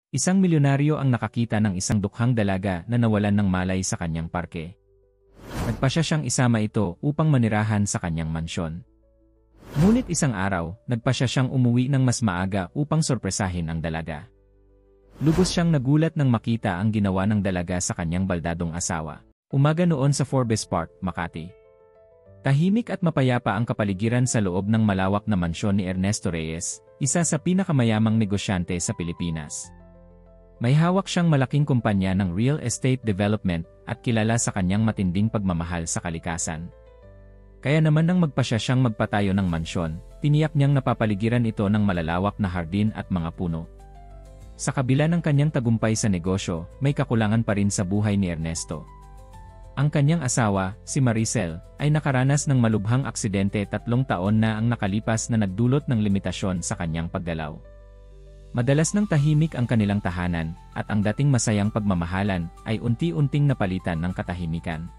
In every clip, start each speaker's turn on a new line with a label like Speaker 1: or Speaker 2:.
Speaker 1: Isang milyonaryo ang nakakita ng isang dukhang dalaga na nawalan ng malay sa kanyang parke. Nagpasya siyang isama ito upang manirahan sa kanyang mansyon. Ngunit isang araw, nagpasya siyang umuwi ng mas maaga upang sorpresahin ang dalaga. Lubos siyang nagulat nang makita ang ginawa ng dalaga sa kanyang baldadong asawa. Umaga noon sa Forbes Park, Makati. Tahimik at mapayapa ang kapaligiran sa loob ng malawak na mansyon ni Ernesto Reyes, isa sa pinakamayamang negosyante sa Pilipinas. May hawak siyang malaking kumpanya ng real estate development at kilala sa kanyang matinding pagmamahal sa kalikasan. Kaya naman nang magpasya siyang magpatayo ng mansyon, tiniyak niyang napapaligiran ito ng malalawak na hardin at mga puno. Sa kabila ng kanyang tagumpay sa negosyo, may kakulangan pa rin sa buhay ni Ernesto. Ang kanyang asawa, si Maricel, ay nakaranas ng malubhang aksidente 3 taon na ang nakalipas na nagdulot ng limitasyon sa kanyang paggalaw. Madalas nang tahimik ang kanilang tahanan, at ang dating masayang pagmamahalan ay unti-unting napalitan ng katahimikan.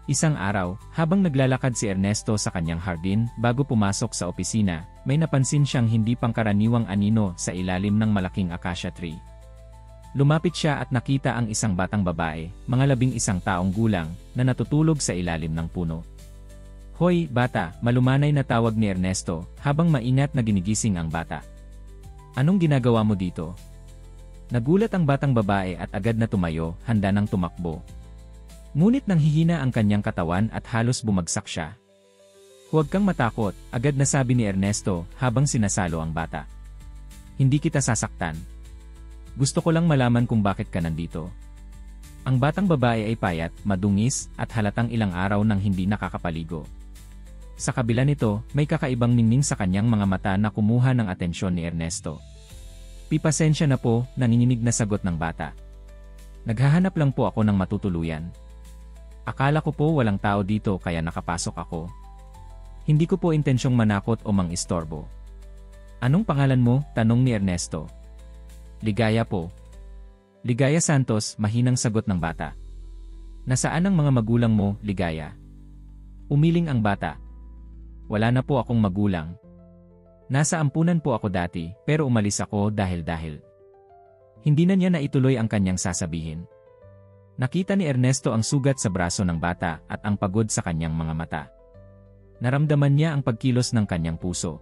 Speaker 1: Isang araw, habang naglalakad si Ernesto sa kanyang hardin bago pumasok sa opisina, may napansin siyang hindi pangkaraniwang anino sa ilalim ng malaking acacia tree. Lumapit siya at nakita ang isang batang babae, mga 11 taong gulang, na natutulog sa ilalim ng puno. "Hoy, bata," malumanay na tawag ni Ernesto, habang maingat na ginigising ang bata. "Anong ginagawa mo dito?" Nagulat ang batang babae at agad na tumayo, handa nang tumakbo. Ngunit nanghihina ang kanyang katawan at halos bumagsak siya. "Huwag kang matakot," agad na sabi ni Ernesto habang sinasalo ang bata. "Hindi kita sasaktan. Gusto ko lang malaman kung bakit ka nandito." Ang batang babae ay payat, madungis, at halatang ilang araw nang hindi nakakapaligo. Sa kabila nito, may kakaibang ningning sa kanyang mga mata na kumuha ng atensyon ni Ernesto. "Pipasensya na po," nanginginig na sagot ng bata. "Naghahanap lang po ako ng matutuluyan. Akala ko po walang tao dito kaya nakapasok ako. Hindi ko po intensyong manakot o mang-istorbo." "Anong pangalan mo?" tanong ni Ernesto. "Ligaya po." "Ligaya Santos," mahinang sagot ng bata. "Nasaan ang mga magulang mo, Ligaya?" Umiling ang bata. "Wala na po akong magulang. Nasa ampunan po ako dati, pero umalis ako dahil. Hindi na niya naituloy ang kanyang sasabihin. Nakita ni Ernesto ang sugat sa braso ng bata at ang pagod sa kanyang mga mata. Naramdaman niya ang pagkilos ng kanyang puso.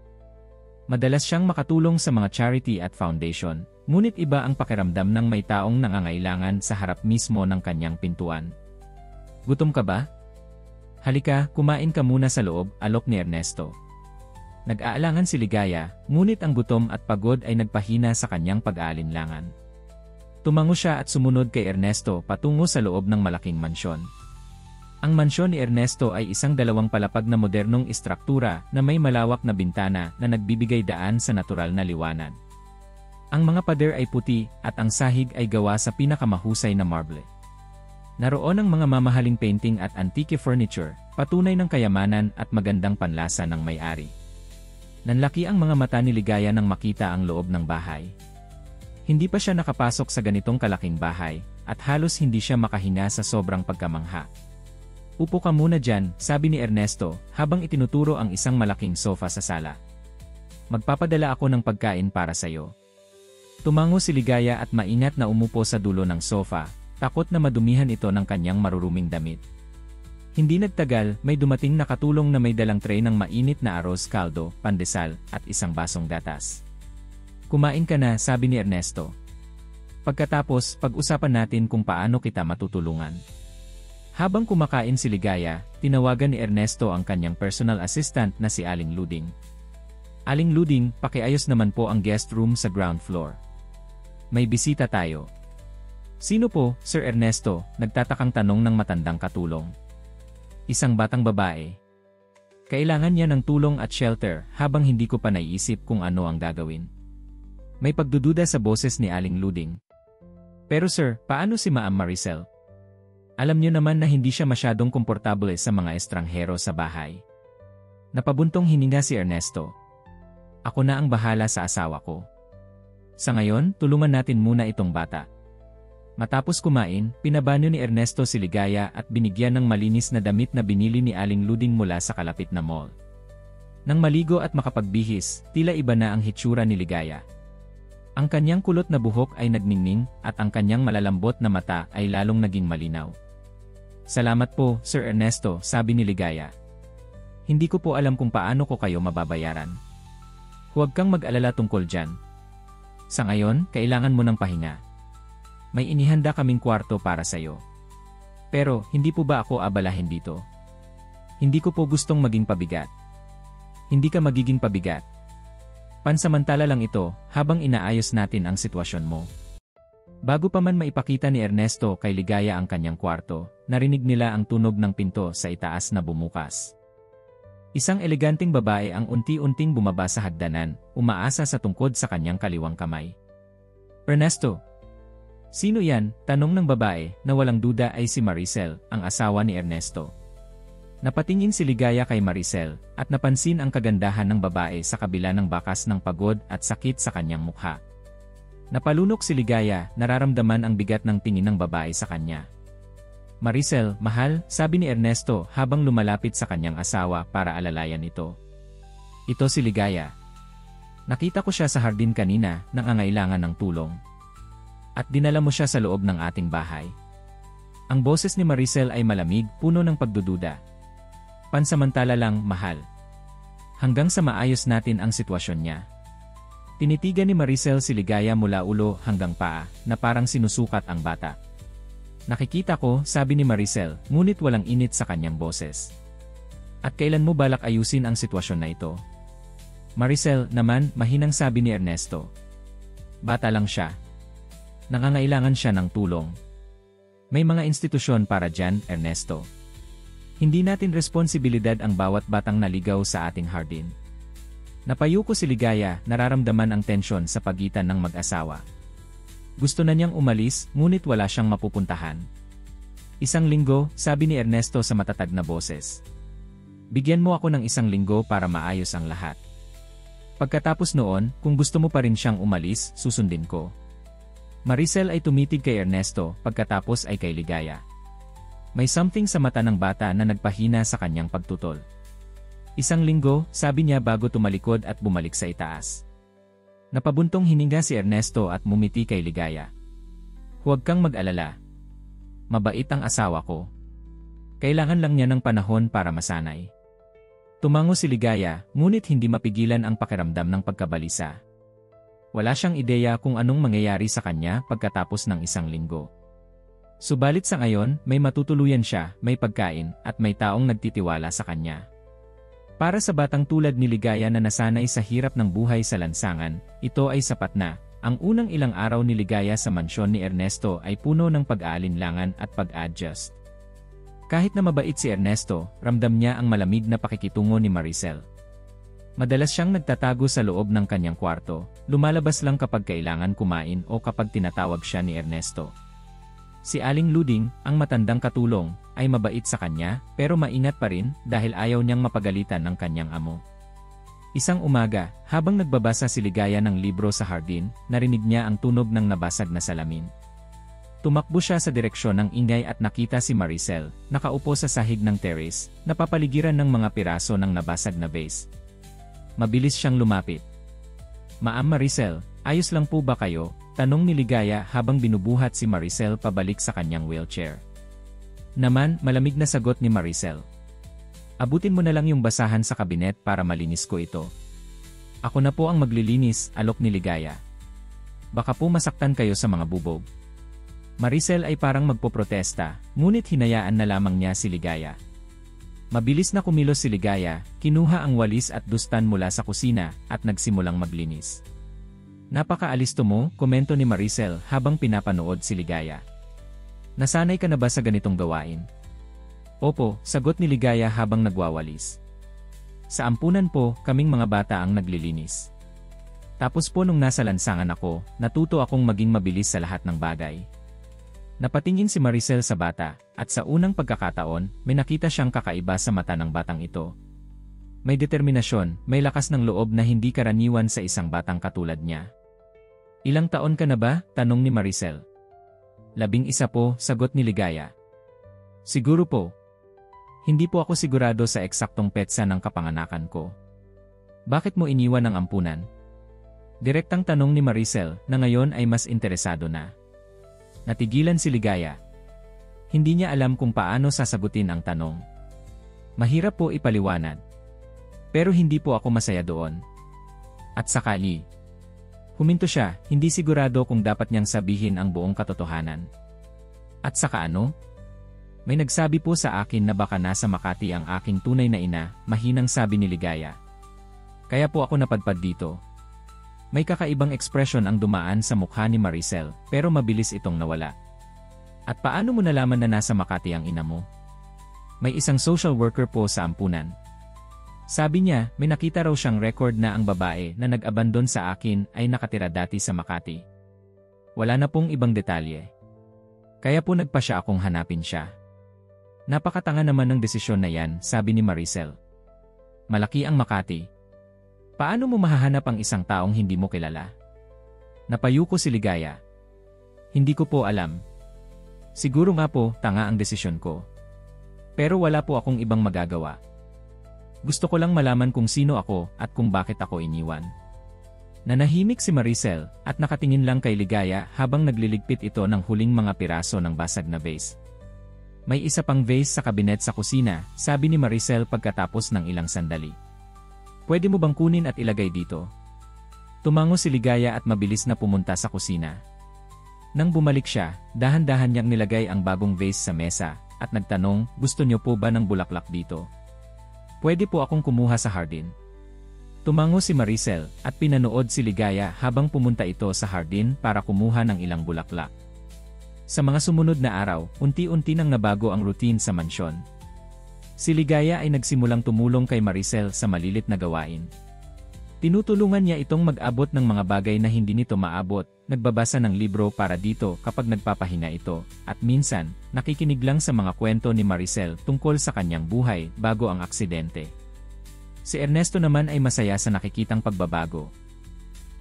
Speaker 1: Madalas siyang makatulong sa mga charity at foundation, ngunit iba ang pakiramdam ng may taong nangangailangan sa harap mismo ng kanyang pintuan. "Gutom ka ba? Halika, kumain ka muna sa loob," alok ni Ernesto. Nag-aalangan si Ligaya, ngunit ang gutom at pagod ay nagpahina sa kanyang pag-aalinlangan. Tumango siya at sumunod kay Ernesto patungo sa loob ng malaking mansyon. Ang mansyon ni Ernesto ay isang 2 palapag na modernong istruktura na may malawak na bintana na nagbibigay daan sa natural na liwanag. Ang mga pader ay puti at ang sahig ay gawa sa pinakamahusay na marble. Naroon ang mga mamahaling painting at antique furniture, patunay ng kayamanan at magandang panlasa ng may-ari. Nanlaki ang mga mata ni Ligaya nang makita ang loob ng bahay. Hindi pa siya nakapasok sa ganitong kalaking bahay, at halos hindi siya makahinga sa sobrang pagkamangha. "Upo ka muna dyan," sabi ni Ernesto, habang itinuturo ang isang malaking sofa sa sala. "Magpapadala ako ng pagkain para sayo." Tumango si Ligaya at maingat na umupo sa dulo ng sofa, takot na madumihan ito ng kanyang maruruming damit. Hindi nagtagal, may dumating na katulong na may dalang tray ng mainit na arroz caldo, pandesal, at isang basong gatas. "Kumain ka na," sabi ni Ernesto. "Pagkatapos, pag-usapan natin kung paano kita matutulungan." Habang kumakain si Ligaya, tinawagan ni Ernesto ang kanyang personal assistant na si Aling Luding. "Aling Luding, pakiayos naman po ang guest room sa ground floor. May bisita tayo." "Sino po, Sir Ernesto?" nagtatakang tanong ng matandang katulong. "Isang batang babae. Kailangan niya ng tulong at shelter habang hindi ko pa naiisip kung ano ang gagawin." May pagdududa sa boses ni Aling Luding. "Pero sir, paano si Ma'am Maricel? Alam niyo naman na hindi siya masyadong komportable sa mga estranghero sa bahay." Napabuntong hininga si Ernesto. "Ako na ang bahala sa asawa ko. Sa ngayon, tulungan natin muna itong bata." Matapos kumain, pinabanyo ni Ernesto si Ligaya at binigyan ng malinis na damit na binili ni Aling Luding mula sa kalapit na mall. Nang maligo at makapagbihis, tila iba na ang hitsura ni Ligaya. Ang kanyang kulot na buhok ay nagningning at ang kanyang malalambot na mata ay lalong naging malinaw. Salamat po, Sir Ernesto, sabi ni Ligaya. Hindi ko po alam kung paano ko kayo mababayaran. Huwag kang mag-alala tungkol dyan. Sa ngayon, kailangan mo ng pahinga. May inihanda kaming kwarto para sa'yo. Pero, hindi po ba ako abalahin dito? Hindi ko po gustong maging pabigat. Hindi ka magiging pabigat. Pansamantala lang ito, habang inaayos natin ang sitwasyon mo. Bago pa man maipakita ni Ernesto kay Ligaya ang kanyang kwarto, narinig nila ang tunog ng pinto sa itaas na bumukas. Isang eleganteng babae ang unti-unting bumaba sa hagdanan, umaasa sa tungkod sa kanyang kaliwang kamay. Ernesto! Sino yan? Tanong ng babae, na walang duda ay si Maricel, ang asawa ni Ernesto. Napatingin si Ligaya kay Maricel, at napansin ang kagandahan ng babae sa kabila ng bakas ng pagod at sakit sa kanyang mukha. Napalunok si Ligaya, nararamdaman ang bigat ng tingin ng babae sa kanya. Maricel, mahal, sabi ni Ernesto habang lumalapit sa kanyang asawa para alalayan ito. Ito si Ligaya. Nakita ko siya sa hardin kanina, nangangailangan ng tulong. At dinala mo siya sa loob ng ating bahay. Ang boses ni Maricel ay malamig, puno ng pagdududa. Pansamantala lang, mahal. Hanggang sa maayos natin ang sitwasyon niya. Tinitigan ni Maricel si Ligaya mula ulo hanggang paa, na parang sinusukat ang bata. Nakikita ko, sabi ni Maricel, ngunit walang init sa kanyang boses. At kailan mo balak ayusin ang sitwasyon na ito? Maricel, naman, mahinang sabi ni Ernesto. Bata lang siya. Nangangailangan siya ng tulong. May mga institusyon para dyan, Ernesto. Hindi natin responsibilidad ang bawat batang naligaw sa ating hardin. Napayuko si Ligaya, nararamdaman ang tensyon sa pagitan ng mag-asawa. Gusto na niyang umalis, ngunit wala siyang mapupuntahan. Isang linggo, sabi ni Ernesto sa matatag na boses. Bigyan mo ako ng isang linggo para maayos ang lahat. Pagkatapos noon, kung gusto mo pa rin siyang umalis, susundin ko. Maricel ay tumitig kay Ernesto, pagkatapos ay kay Ligaya. May something sa mata ng bata na nagpahina sa kanyang pagtutol. Isang linggo, sabi niya bago tumalikod at bumalik sa itaas. Napabuntong hininga si Ernesto at mumiti kay Ligaya. Huwag kang mag-alala. Mabait ang asawa ko. Kailangan lang niya ng panahon para masanay. Tumango si Ligaya, ngunit hindi mapigilan ang pakiramdam ng pagkabalisa. Wala siyang ideya kung anong mangyayari sa kanya pagkatapos ng isang linggo. Subalit sa ngayon, may matutuluyan siya, may pagkain, at may taong nagtitiwala sa kanya. Para sa batang tulad ni Ligaya na nasanay sa hirap ng buhay sa lansangan, ito ay sapat na. Ang unang ilang araw ni Ligaya sa mansyon ni Ernesto ay puno ng pag-aalinlangan at pag-adjust. Kahit na mabait si Ernesto, ramdam niya ang malamig na pakikitungo ni Maricel. Madalas siyang nagtatago sa loob ng kanyang kwarto, lumalabas lang kapag kailangan kumain o kapag tinatawag siya ni Ernesto. Si Aling Luding, ang matandang katulong, ay mabait sa kanya, pero maingat pa rin dahil ayaw niyang mapagalitan ng kanyang amo. Isang umaga, habang nagbabasa si Ligaya ng libro sa hardin, narinig niya ang tunog ng nabasag na salamin. Tumakbo siya sa direksyon ng ingay at nakita si Maricel, nakaupo sa sahig ng terrace, napapaligiran ng mga piraso ng nabasag na vase. Mabilis siyang lumapit. Ma'am Maricel, ayos lang po ba kayo? Tanong ni Ligaya habang binubuhat si Maricel pabalik sa kanyang wheelchair. Naman, malamig na sagot ni Maricel. Abutin mo na lang yung basahan sa kabinet para malinis ko ito. Ako na po ang maglilinis, alok ni Ligaya. Baka po masaktan kayo sa mga bubog. Maricel ay parang magpoprotesta, ngunit hinayaan na lamang niya si Ligaya. Mabilis na kumilos si Ligaya, kinuha ang walis at dustan mula sa kusina, at nagsimulang maglinis. Napaka-alisto mo, komento ni Maricel habang pinapanood si Ligaya. Nasanay ka na ba sa ganitong gawain? Opo, sagot ni Ligaya habang nagwawalis. Sa ampunan po, kaming mga bata ang naglilinis. Tapos po nung nasa lansangan ako, natuto akong maging mabilis sa lahat ng bagay. Napatingin si Maricel sa bata, at sa unang pagkakataon, may nakita siyang kakaiba sa mata ng batang ito. May determinasyon, may lakas ng loob na hindi karaniwan sa isang batang katulad niya. Ilang taon ka na ba? Tanong ni Maricel. 11 po, sagot ni Ligaya. Siguro po. Hindi po ako sigurado sa eksaktong petsa ng kapanganakan ko. Bakit mo iniwan ang ampunan? Direktang tanong ni Maricel na ngayon ay mas interesado na. Natigilan si Ligaya. Hindi niya alam kung paano sasagutin ang tanong. Mahirap po ipaliwanag. Pero hindi po ako masaya doon. At sakali. Huminto siya, hindi sigurado kung dapat niyang sabihin ang buong katotohanan. At saka ano? May nagsabi po sa akin na baka nasa Makati ang aking tunay na ina, mahinang sabi ni Ligaya. Kaya po ako napadpad dito. May kakaibang ekspresyon ang dumaan sa mukha ni Maricel, pero mabilis itong nawala. At paano mo nalaman na nasa Makati ang ina mo? May isang social worker po sa ampunan. Sabi niya, may nakita raw siyang record na ang babae na nag-abandon sa akin ay nakatira dati sa Makati. Wala na pong ibang detalye. Kaya po nagpa siya akong hanapin siya. Napakatanga naman ng desisyon na yan, sabi ni Maricel. Malaki ang Makati. Paano mo mahahanap ang isang taong hindi mo kilala? Napayuko si Ligaya. Hindi ko po alam. Siguro nga po, tanga ang desisyon ko. Pero wala po akong ibang magagawa. Gusto ko lang malaman kung sino ako at kung bakit ako iniwan. Nanahimik si Maricel at nakatingin lang kay Ligaya habang nagliligpit ito ng huling mga piraso ng basag na vase. May isa pang vase sa kabinet sa kusina, sabi ni Maricel pagkatapos ng ilang sandali. Pwede mo bang kunin at ilagay dito? Tumango si Ligaya at mabilis na pumunta sa kusina. Nang bumalik siya, dahan-dahan niyang nilagay ang bagong vase sa mesa at nagtanong, gusto niyo po ba ng bulaklak dito? Pwede po akong kumuha sa hardin. Tumango si Maricel at pinanood si Ligaya habang pumunta ito sa hardin para kumuha ng ilang bulaklak. Sa mga sumunod na araw, unti-unti nang nabago ang routine sa mansyon. Si Ligaya ay nagsimulang tumulong kay Maricel sa malilit na gawain. Tinutulungan niya itong mag-abot ng mga bagay na hindi nito maabot, nagbabasa ng libro para dito kapag nagpapahinga ito, at minsan, nakikinig lang sa mga kwento ni Maricel tungkol sa kanyang buhay bago ang aksidente. Si Ernesto naman ay masaya sa nakikitang pagbabago.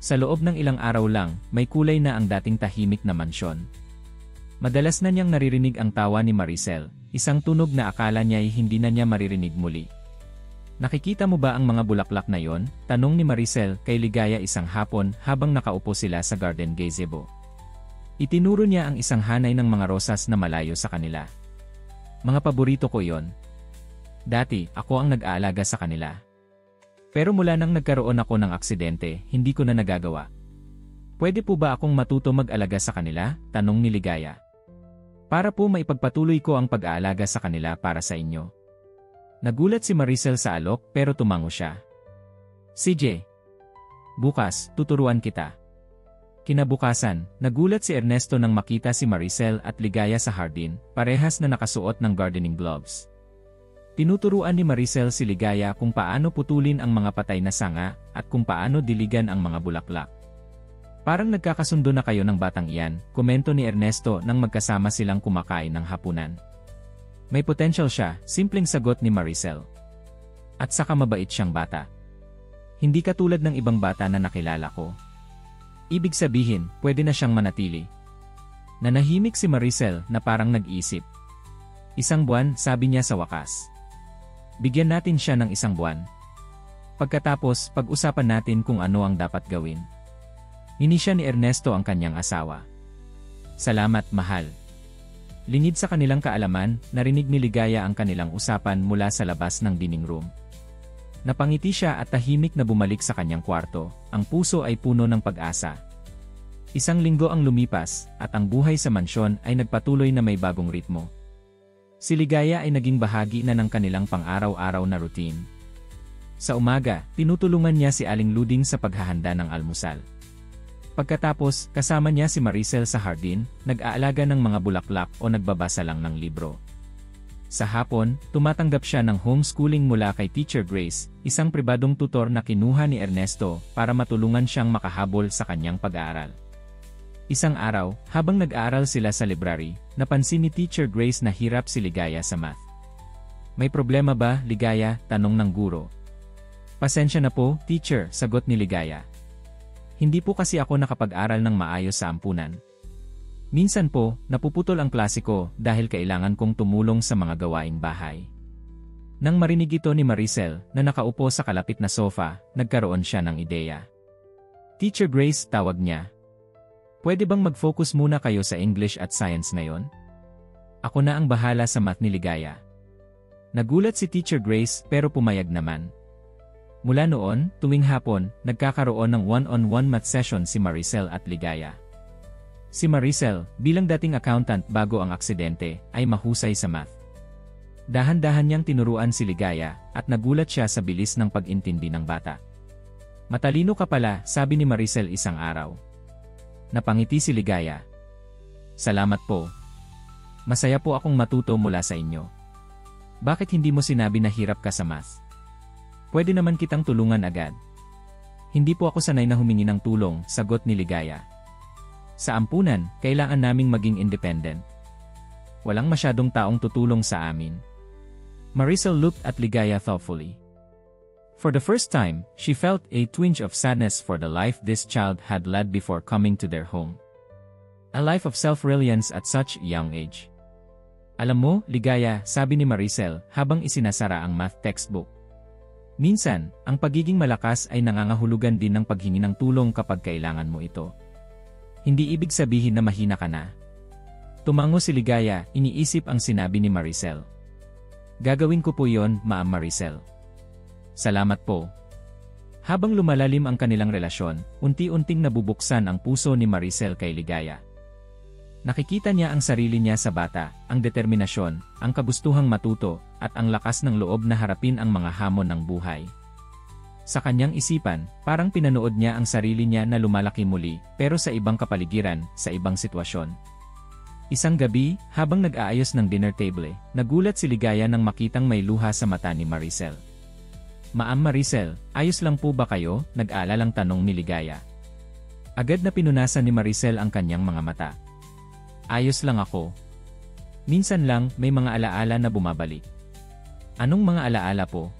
Speaker 1: Sa loob ng ilang araw lang, may kulay na ang dating tahimik na mansyon. Madalas na niyang naririnig ang tawa ni Maricel, isang tunog na akala niya ay hindi na niya maririnig muli. Nakikita mo ba ang mga bulaklak na yon? Tanong ni Maricel kay Ligaya isang hapon habang nakaupo sila sa garden gazebo. Itinuro niya ang isang hanay ng mga rosas na malayo sa kanila. Mga paborito ko yon. Dati, ako ang nag-aalaga sa kanila. Pero mula nang nagkaroon ako ng aksidente, hindi ko na nagagawa. Pwede po ba akong matuto mag-alaga sa kanila? Tanong ni Ligaya. Para po maipagpatuloy ko ang pag-aalaga sa kanila para sa inyo. Nagulat si Maricel sa alok pero tumango siya. CJ. Bukas, tuturuan kita. Kinabukasan, nagulat si Ernesto nang makita si Maricel at Ligaya sa hardin, parehas na nakasuot ng gardening gloves. Tinuturuan ni Maricel si Ligaya kung paano putulin ang mga patay na sanga at kung paano diligan ang mga bulaklak. Parang nagkakasundo na kayo ng batang iyan, komento ni Ernesto nang magkasama silang kumakain ng hapunan. May potential siya, simpleng sagot ni Maricel. At saka mabait siyang bata. Hindi katulad ng ibang bata na nakilala ko. Ibig sabihin, pwede na siyang manatili. Nanahimik si Maricel na parang nag-iisip. Isang buwan, sabi niya sa wakas. Bigyan natin siya ng isang buwan. Pagkatapos, pag-usapan natin kung ano ang dapat gawin. Inisya ni Ernesto ang kanyang asawa. Salamat, mahal. Lingid sa kanilang kaalaman, narinig ni Ligaya ang kanilang usapan mula sa labas ng dining room. Napangiti siya at tahimik na bumalik sa kanyang kwarto, ang puso ay puno ng pag-asa. Isang linggo ang lumipas, at ang buhay sa mansyon ay nagpatuloy na may bagong ritmo. Si Ligaya ay naging bahagi na ng kanilang pang-araw-araw na routine. Sa umaga, tinutulungan niya si Aling Luding sa paghahanda ng almusal. Pagkatapos, kasama niya si Maricel sa hardin, nag-aalaga ng mga bulaklak o nagbabasa lang ng libro. Sa hapon, tumatanggap siya ng homeschooling mula kay Teacher Grace, isang pribadong tutor na kinuha ni Ernesto para matulungan siyang makahabol sa kanyang pag-aaral. Isang araw, habang nag-aaral sila sa library, napansin ni Teacher Grace na hirap si Ligaya sa math. May problema ba, Ligaya? Tanong ng guro. Pasensya na po, teacher, sagot ni Ligaya. Hindi po kasi ako nakapag-aral ng maayos sa ampunan. Minsan po, napuputol ang klase ko dahil kailangan kong tumulong sa mga gawaing bahay. Nang marinig ito ni Maricel na nakaupo sa kalapit na sofa, nagkaroon siya ng ideya. Teacher Grace, tawag niya. Pwede bang mag-focus muna kayo sa English at Science ngayon? Ako na ang bahala sa math ni Ligaya. Nagulat si Teacher Grace pero pumayag naman. Mula noon, tuwing hapon, nagkakaroon ng one-on-one math session si Maricel at Ligaya. Si Maricel, bilang dating accountant bago ang aksidente, ay mahusay sa math. Dahan-dahan niyang tinuruan si Ligaya at nagulat siya sa bilis ng pag-intindi ng bata. Matalino ka pala, sabi ni Maricel isang araw. Napangiti si Ligaya. Salamat po. Masaya po akong matuto mula sa inyo. Bakit hindi mo sinabi na hirap ka sa math? Pwede naman kitang tulungan agad. Hindi po ako sanay na humingi ng tulong, sagot ni Ligaya. Sa ampunan, kailangan naming maging independent. Walang masyadong taong tutulong sa amin. Maricel looked at Ligaya thoughtfully. For the first time, she felt a twinge of sadness for the life this child had led before coming to their home. A life of self-reliance at such a young age. Alam mo, Ligaya, sabi ni Maricel habang isinasara ang math textbook. Minsan, ang pagiging malakas ay nangangahulugan din ng paghingi ng tulong kapag kailangan mo ito. Hindi ibig sabihin na mahina ka na. Tumango si Ligaya, iniisip ang sinabi ni Maricel. Gagawin ko po yon, Ma'am Maricel. Salamat po. Habang lumalalim ang kanilang relasyon, unti-unting nabubuksan ang puso ni Maricel kay Ligaya. Nakikita niya ang sarili niya sa bata, ang determinasyon, ang kagustuhang matuto, at ang lakas ng loob na harapin ang mga hamon ng buhay. Sa kanyang isipan, parang pinanood niya ang sarili niya na lumalaki muli, pero sa ibang kapaligiran, sa ibang sitwasyon. Isang gabi, habang nag-aayos ng dinner table, nagulat si Ligaya nang makitang may luha sa mata ni Maricel. Ma'am Maricel, ayos lang po ba kayo? Nag-aalalang tanong ni Ligaya. Agad na pinunasan ni Maricel ang kanyang mga mata. Ayos lang ako. Minsan lang, may mga alaala na bumabalik. Anong mga alaala po?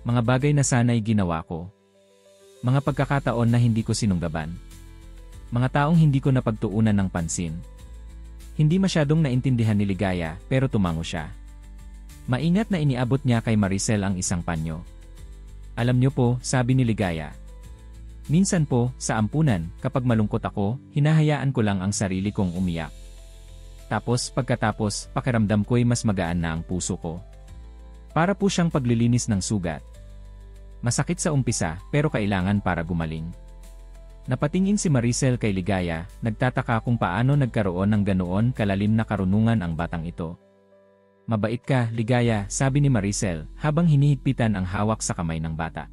Speaker 1: Mga bagay na sana'y ginawa ko. Mga pagkakataon na hindi ko sinunggaban. Mga taong hindi ko napagtuunan ng pansin. Hindi masyadong naintindihan ni Ligaya, pero tumango siya. Maingat na iniabot niya kay Maricel ang isang panyo. Alam niyo po, sabi ni Ligaya. Minsan po, sa ampunan, kapag malungkot ako, hinahayaan ko lang ang sarili kong umiyak. Tapos, pagkatapos, pakiramdam ko'y mas magaan na ang puso ko. Para po siyang paglilinis ng sugat. Masakit sa umpisa, pero kailangan para gumaling. Napatingin si Maricel kay Ligaya, nagtataka kung paano nagkaroon ng ganoon kalalim na karunungan ang batang ito. Mabait ka, Ligaya, sabi ni Maricel, habang hinihigpitan ang hawak sa kamay ng bata.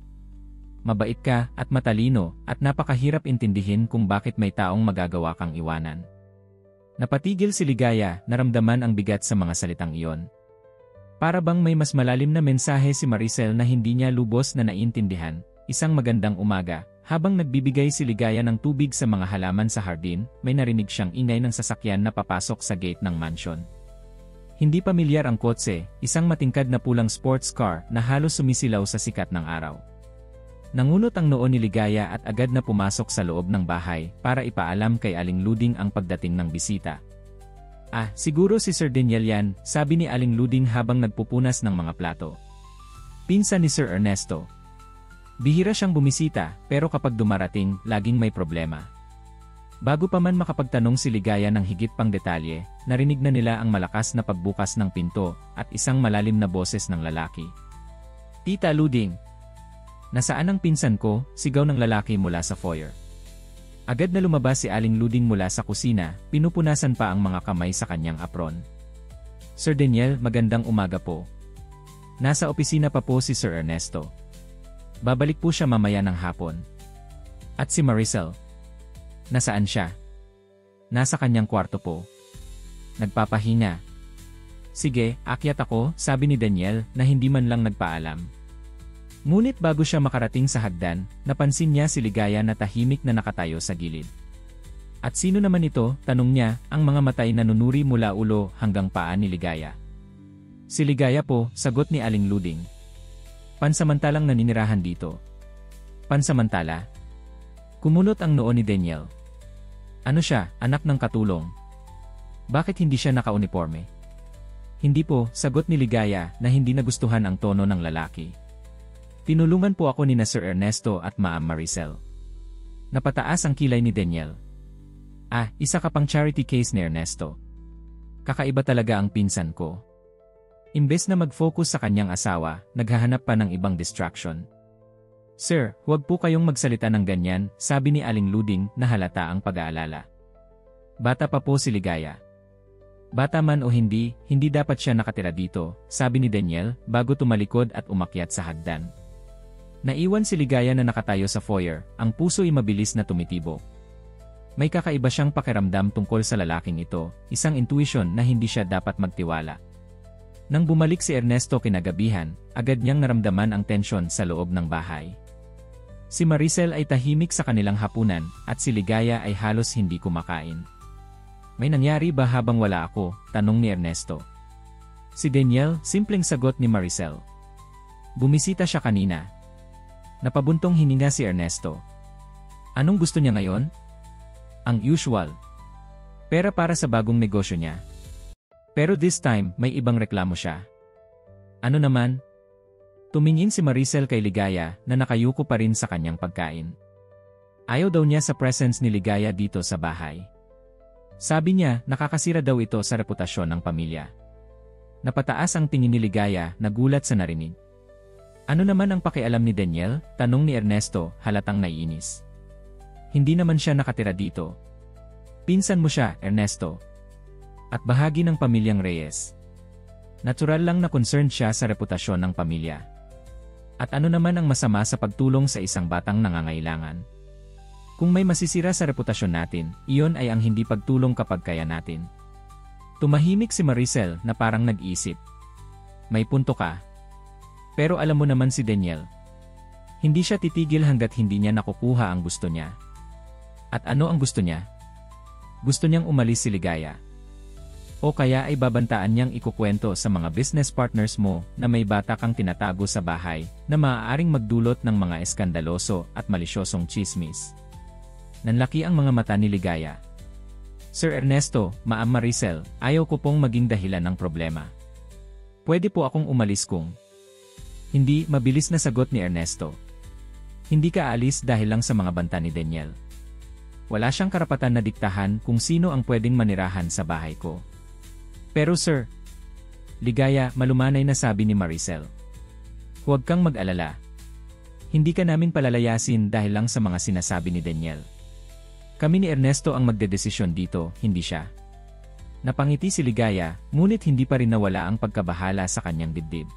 Speaker 1: Mabait ka, at matalino, at napakahirap intindihin kung bakit may taong magagawa kang iwanan. Napatigil si Ligaya, naramdaman ang bigat sa mga salitang iyon. Para bang may mas malalim na mensahe si Maricel na hindi niya lubos na naiintindihan. Isang magandang umaga, habang nagbibigay si Ligaya ng tubig sa mga halaman sa hardin, may narinig siyang ingay ng sasakyan na papasok sa gate ng mansion. Hindi pamilyar ang kotse, isang matingkad na pulang sports car na halos sumisilaw sa sikat ng araw. Nangunot ang noo ni Ligaya at agad na pumasok sa loob ng bahay para ipaalam kay Aling Luding ang pagdating ng bisita. Ah, siguro si Sir Daniel yan, sabi ni Aling Luding habang nagpupunas ng mga plato. Pinsan ni Sir Ernesto. Bihira siyang bumisita, pero kapag dumarating, laging may problema. Bago pa man makapagtanong si Ligaya ng higit pang detalye, narinig na nila ang malakas na pagbukas ng pinto at isang malalim na boses ng lalaki. Tita Luding! Nasaan ang pinsan ko? Sigaw ng lalaki mula sa foyer. Agad na lumabas si Aling Luding mula sa kusina, pinupunasan pa ang mga kamay sa kanyang apron. Sir Daniel, magandang umaga po. Nasa opisina pa po si Sir Ernesto. Babalik po siya mamaya ng hapon. At si Maricel? Nasaan siya? Nasa kanyang kwarto po. Nagpapahinga. Sige, akyat ako, sabi ni Daniel na hindi man lang nagpaalam. Ngunit bago siya makarating sa hagdan, napansin niya si Ligaya na tahimik na nakatayo sa gilid. At sino naman ito, tanong niya, ang mga matay na nunuri mula ulo hanggang paa ni Ligaya. Si Ligaya po, sagot ni Aling Luding. Pansamantalang naninirahan dito. Pansamantala? Kumunot ang noo ni Daniel. Ano siya, anak ng katulong? Bakit hindi siya nakauniforme? Hindi po, sagot ni Ligaya na hindi nagustuhan ang tono ng lalaki. Tinulungan po ako ni Sir Ernesto at Ma'am Maricel. Napataas ang kilay ni Daniel. Isa ka pang charity case ni Ernesto. Kakaiba talaga ang pinsan ko. Imbes na mag-focus sa kanyang asawa, naghahanap pa ng ibang distraction. Sir, huwag po kayong magsalita ng ganyan, sabi ni Aling Luding na halata ang pag-aalala. Bata pa po si Ligaya. Bata man o hindi, hindi dapat siya nakatira dito, sabi ni Daniel bago tumalikod at umakyat sa hagdan. Naiwan si Ligaya na nakatayo sa foyer, ang puso ay mabilis na tumitibok. May kakaiba siyang pakiramdam tungkol sa lalaking ito, isang intuition na hindi siya dapat magtiwala. Nang bumalik si Ernesto kinagabihan, agad niyang naramdaman ang tensyon sa loob ng bahay. Si Maricel ay tahimik sa kanilang hapunan at si Ligaya ay halos hindi kumakain. May nangyari ba habang wala ako? Tanong ni Ernesto. Si Daniel, simpleng sagot ni Maricel. Bumisita siya kanina. Napabuntong hininga si Ernesto. Anong gusto niya ngayon? Ang usual. Pera para sa bagong negosyo niya. Pero this time, may ibang reklamo siya. Ano naman? Tumingin si Maricel kay Ligaya na nakayuko pa rin sa kanyang pagkain. Ayaw daw niya sa presence ni Ligaya dito sa bahay. Sabi niya, nakakasira daw ito sa reputasyon ng pamilya. Napataas ang tingin ni Ligaya, nagulat sa narinig. Ano naman ang pakialam ni Daniel? Tanong ni Ernesto, halatang naiinis. Hindi naman siya nakatira dito. Pinsan mo siya, Ernesto. At bahagi ng pamilyang Reyes. Natural lang na concerned siya sa reputasyon ng pamilya. At ano naman ang masama sa pagtulong sa isang batang nangangailangan? Kung may masisira sa reputasyon natin, iyon ay ang hindi pagtulong kapag kaya natin. Tumahimik si Maricel na parang nag-isip. May punto ka. Pero alam mo naman si Daniel. Hindi siya titigil hanggat hindi niya nakukuha ang gusto niya. At ano ang gusto niya? Gusto niyang umalis si Ligaya. O kaya ay babantaan niyang ikukwento sa mga business partners mo na may bata kang tinatago sa bahay na maaaring magdulot ng mga eskandaloso at malisyosong chismis. Nanlaki ang mga mata ni Ligaya. Sir Ernesto, Ma'am Maricel, ayaw ko pong maging dahilan ng problema. Pwede po akong umalis kung... Hindi, mabilis na sagot ni Ernesto. Hindi ka aalis dahil lang sa mga banta ni Daniel. Wala siyang karapatan na diktahan kung sino ang pwedeng manirahan sa bahay ko. Pero sir, Ligaya, malumanay na sabi ni Maricel. Huwag kang mag-alala. Hindi ka namin palalayasin dahil lang sa mga sinasabi ni Daniel. Kami ni Ernesto ang magdedesisyon dito, hindi siya. Napangiti si Ligaya, ngunit hindi pa rin nawala ang pagkabahala sa kanyang dibdib.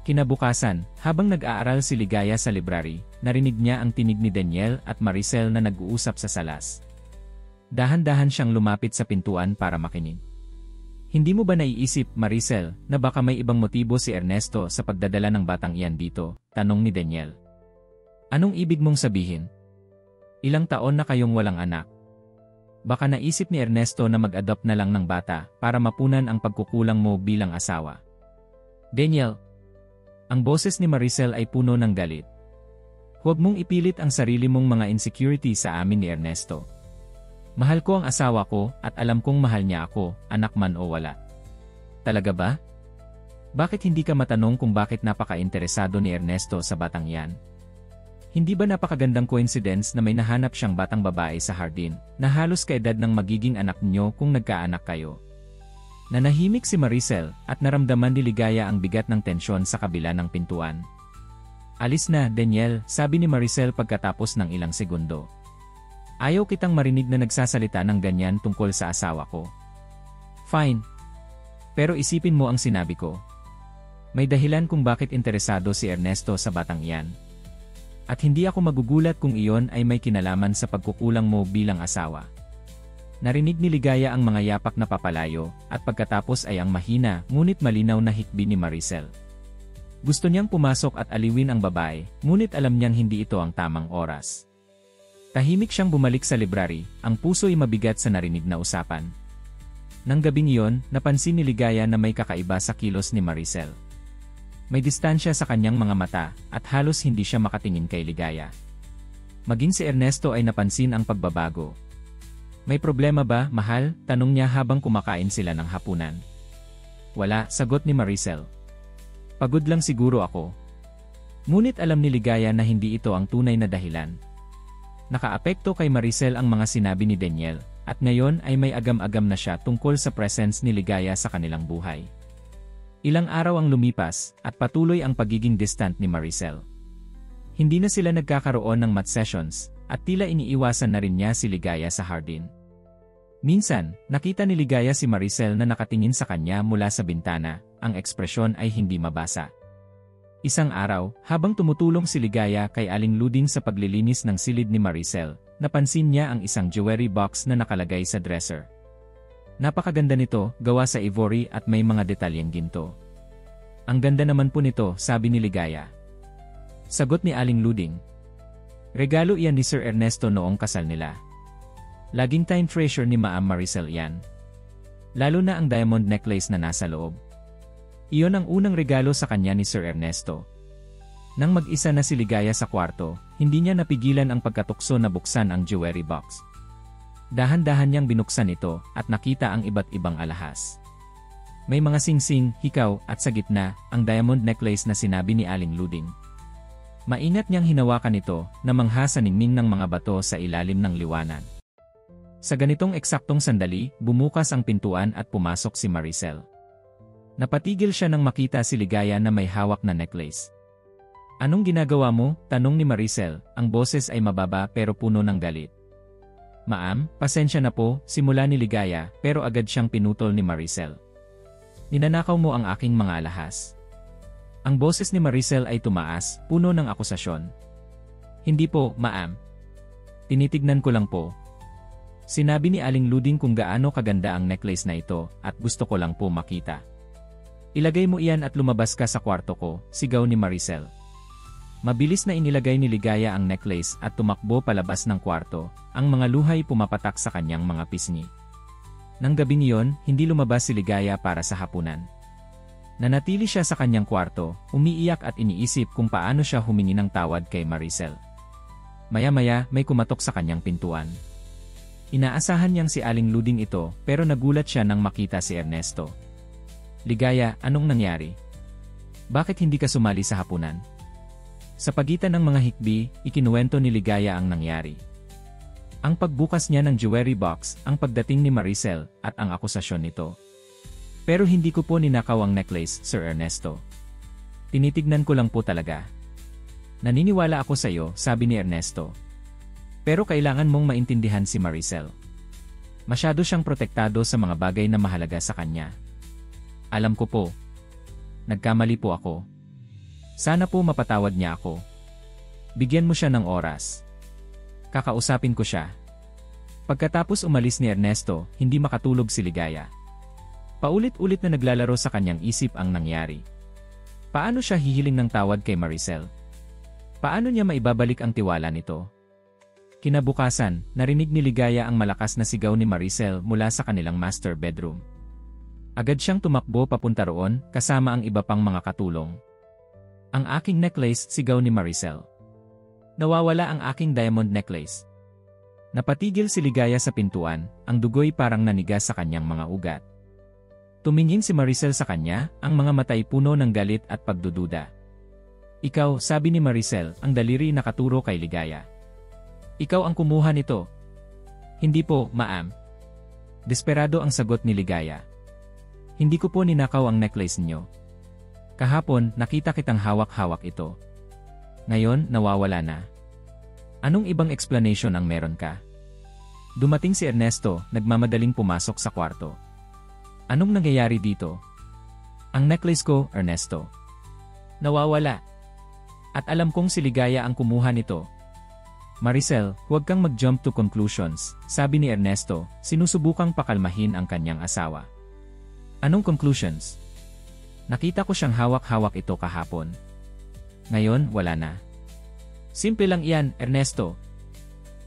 Speaker 1: Kinabukasan, habang nag-aaral si Ligaya sa library, narinig niya ang tinig ni Daniel at Maricel na nag-uusap sa salas. Dahan-dahan siyang lumapit sa pintuan para makinig. Hindi mo ba naiisip, Maricel, na baka may ibang motibo si Ernesto sa pagdadala ng batang iyan dito? Tanong ni Daniel. Anong ibig mong sabihin? Ilang taon na kayong walang anak. Baka naisip ni Ernesto na mag-adopt na lang ng bata para mapunan ang pagkukulang mo bilang asawa. Daniel. Ang boses ni Maricel ay puno ng galit. Huwag mong ipilit ang sarili mong mga insecurity sa amin ni Ernesto. Mahal ko ang asawa ko at alam kong mahal niya ako, anak man o wala. Talaga ba? Bakit hindi ka matanong kung bakit napaka-interesado ni Ernesto sa batang yan? Hindi ba napakagandang coincidence na may nahanap siyang batang babae sa hardin na halos kaedad ng magiging anak niyo kung nagkaanak kayo? Nanahimik si Maricel at naramdaman ni Ligaya ang bigat ng tensyon sa kabila ng pintuan. Alis na, Daniel, sabi ni Maricel pagkatapos ng ilang segundo. Ayaw kitang marinig na nagsasalita ng ganyan tungkol sa asawa ko. Fine. Pero isipin mo ang sinabi ko. May dahilan kung bakit interesado si Ernesto sa batang iyan. At hindi ako magugulat kung iyon ay may kinalaman sa pagkukulang mo bilang asawa. Narinig ni Ligaya ang mga yapak na papalayo, at pagkatapos ay ang mahina, ngunit malinaw na hikbi ni Maricel. Gusto niyang pumasok at aliwin ang babae, ngunit alam niyang hindi ito ang tamang oras. Tahimik siyang bumalik sa library, ang puso'y mabigat sa narinig na usapan. Nang gabing iyon, napansin ni Ligaya na may kakaiba sa kilos ni Maricel. May distansya sa kanyang mga mata, at halos hindi siya makatingin kay Ligaya. Maging si Ernesto ay napansin ang pagbabago. May problema ba, mahal? Tanong niya habang kumakain sila ng hapunan. Wala, sagot ni Maricel. Pagod lang siguro ako. Ngunit alam ni Ligaya na hindi ito ang tunay na dahilan. Nakaapekto kay Maricel ang mga sinabi ni Daniel, at ngayon ay may agam-agam na siya tungkol sa presence ni Ligaya sa kanilang buhay. Ilang araw ang lumipas, at patuloy ang pagiging distant ni Maricel. Hindi na sila nagkakaroon ng math sessions, at tila iniiwasan na rin niya si Ligaya sa hardin. Minsan, nakita ni Ligaya si Maricel na nakatingin sa kanya mula sa bintana, ang ekspresyon ay hindi mabasa. Isang araw, habang tumutulong si Ligaya kay Aling Luding sa paglilinis ng silid ni Maricel, napansin niya ang isang jewelry box na nakalagay sa dresser. Napakaganda nito, gawa sa ivory at may mga detalyeng ginto. Ang ganda naman po nito, sabi ni Ligaya. Sagot ni Aling Luding. Regalo iyan ni Sir Ernesto noong kasal nila. Laging time treasure ni Ma'am Maricel yan. Lalo na ang diamond necklace na nasa loob. Iyon ang unang regalo sa kanya ni Sir Ernesto. Nang mag-isa na si Ligaya sa kwarto, hindi niya napigilan ang pagkatukso na buksan ang jewelry box. Dahan-dahan niyang binuksan ito at nakita ang iba't ibang alahas. May mga singsing, hikaw at sa gitna, ang diamond necklace na sinabi ni Aling Luding. Maingat niyang hinawakan ito na mangha sa ningning ng mga bato sa ilalim ng liwanag. Sa ganitong eksaktong sandali, bumukas ang pintuan at pumasok si Maricel. Napatigil siya nang makita si Ligaya na may hawak na necklace. Anong ginagawa mo? Tanong ni Maricel, ang boses ay mababa pero puno ng galit. Ma'am, pasensya na po, simula ni Ligaya pero agad siyang pinutol ni Maricel. Ninanakaw mo ang aking mga alahas. Ang boses ni Maricel ay tumaas, puno ng akusasyon. Hindi po, ma'am. Tinitignan ko lang po. Sinabi ni Aling Luding kung gaano kaganda ang necklace na ito at gusto ko lang po makita. Ilagay mo iyan at lumabas ka sa kwarto ko, sigaw ni Maricel. Mabilis na inilagay ni Ligaya ang necklace at tumakbo palabas ng kwarto, ang mga luhay pumapatak sa kanyang mga pisngi. Nang gabing iyon, hindi lumabas si Ligaya para sa hapunan. Nanatili siya sa kanyang kwarto, umiiyak at iniisip kung paano siya humingi ng tawad kay Maricel. Maya-maya, may kumatok sa kanyang pintuan. Inaasahan niyang si Aling Luding ito, pero nagulat siya nang makita si Ernesto. Ligaya, anong nangyari? Bakit hindi ka sumali sa hapunan? Sa pagitan ng mga hikbi, ikinuwento ni Ligaya ang nangyari. Ang pagbukas niya ng jewelry box, ang pagdating ni Maricel, at ang akusasyon nito. Pero hindi ko po ninakaw ang necklace, Sir Ernesto. Tinitignan ko lang po talaga. Naniniwala ako sa iyo, sabi ni Ernesto. Pero kailangan mong maintindihan si Maricel. Masyado siyang protektado sa mga bagay na mahalaga sa kanya. Alam ko po. Nagkamali po ako. Sana po mapatawad niya ako. Bigyan mo siya ng oras. Kakausapin ko siya. Pagkatapos umalis ni Ernesto, hindi makatulog si Ligaya. Paulit-ulit na naglalaro sa kanyang isip ang nangyari. Paano siya hihiling ng tawad kay Maricel? Paano niya maibabalik ang tiwala nito? Kinabukasan, narinig ni Ligaya ang malakas na sigaw ni Maricel mula sa kanilang master bedroom. Agad siyang tumakbo papunta roon, kasama ang iba pang mga katulong. Ang aking necklace, sigaw ni Maricel. Nawawala ang aking diamond necklace. Napatigil si Ligaya sa pintuan, ang dugoy parang nanigas sa kanyang mga ugat. Tumingin si Maricel sa kanya, ang mga matay puno ng galit at pagdududa. Ikaw, sabi ni Maricel, ang daliri nakaturo kay Ligaya. Ikaw ang kumuha nito. Hindi po, ma'am. Desperado ang sagot ni Ligaya. Hindi ko po ninakaw ang necklace niyo. Kahapon, nakita kitang hawak-hawak ito. Ngayon, nawawala na. Anong ibang explanation ang meron ka? Dumating si Ernesto, nagmamadaling pumasok sa kwarto. Anong nangyayari dito? Ang necklace ko, Ernesto. Nawawala. At alam kong si Ligaya ang kumuha nito. Maricel, huwag kang mag-jump to conclusions, sabi ni Ernesto, sinusubukang pakalmahin ang kanyang asawa. Anong conclusions? Nakita ko siyang hawak-hawak ito kahapon. Ngayon, wala na. Simple lang iyan, Ernesto.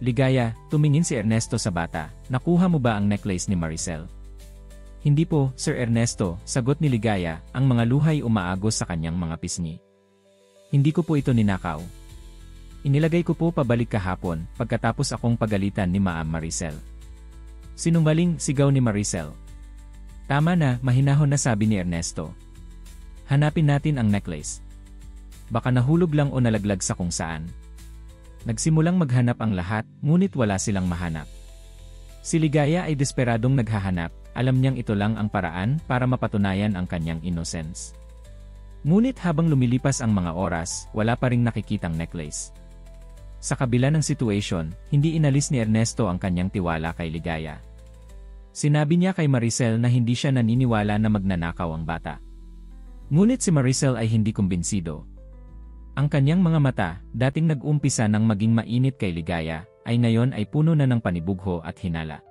Speaker 1: Ligaya, tumingin si Ernesto sa bata. Nakuha mo ba ang necklace ni Maricel? Hindi po, Sir Ernesto, sagot ni Ligaya, ang mga luhay umaagos sa kanyang mga pisngi. Hindi ko po ito ninakaw. Inilagay ko po pabalik kahapon, pagkatapos akong pagalitan ni Ma'am Maricel. Sinungaling, sigaw ni Maricel. Tama na, mahinahon na, sabi ni Ernesto. Hanapin natin ang necklace. Baka nahulog lang o nalaglag sa kung saan. Nagsimulang maghanap ang lahat, ngunit wala silang mahanap. Si Ligaya ay desperadong naghahanap, alam niyang ito lang ang paraan para mapatunayan ang kanyang innocence. Ngunit habang lumilipas ang mga oras, wala pa ring nakikitang necklace. Sa kabila ng situation, hindi inalis ni Ernesto ang kanyang tiwala kay Ligaya. Sinabi niya kay Maricel na hindi siya naniniwala na magnanakaw ang bata. Ngunit si Maricel ay hindi kumbinsido. Ang kanyang mga mata, dating nag-umpisa ng maging mainit kay Ligaya, ay ngayon ay puno na ng panibugho at hinala.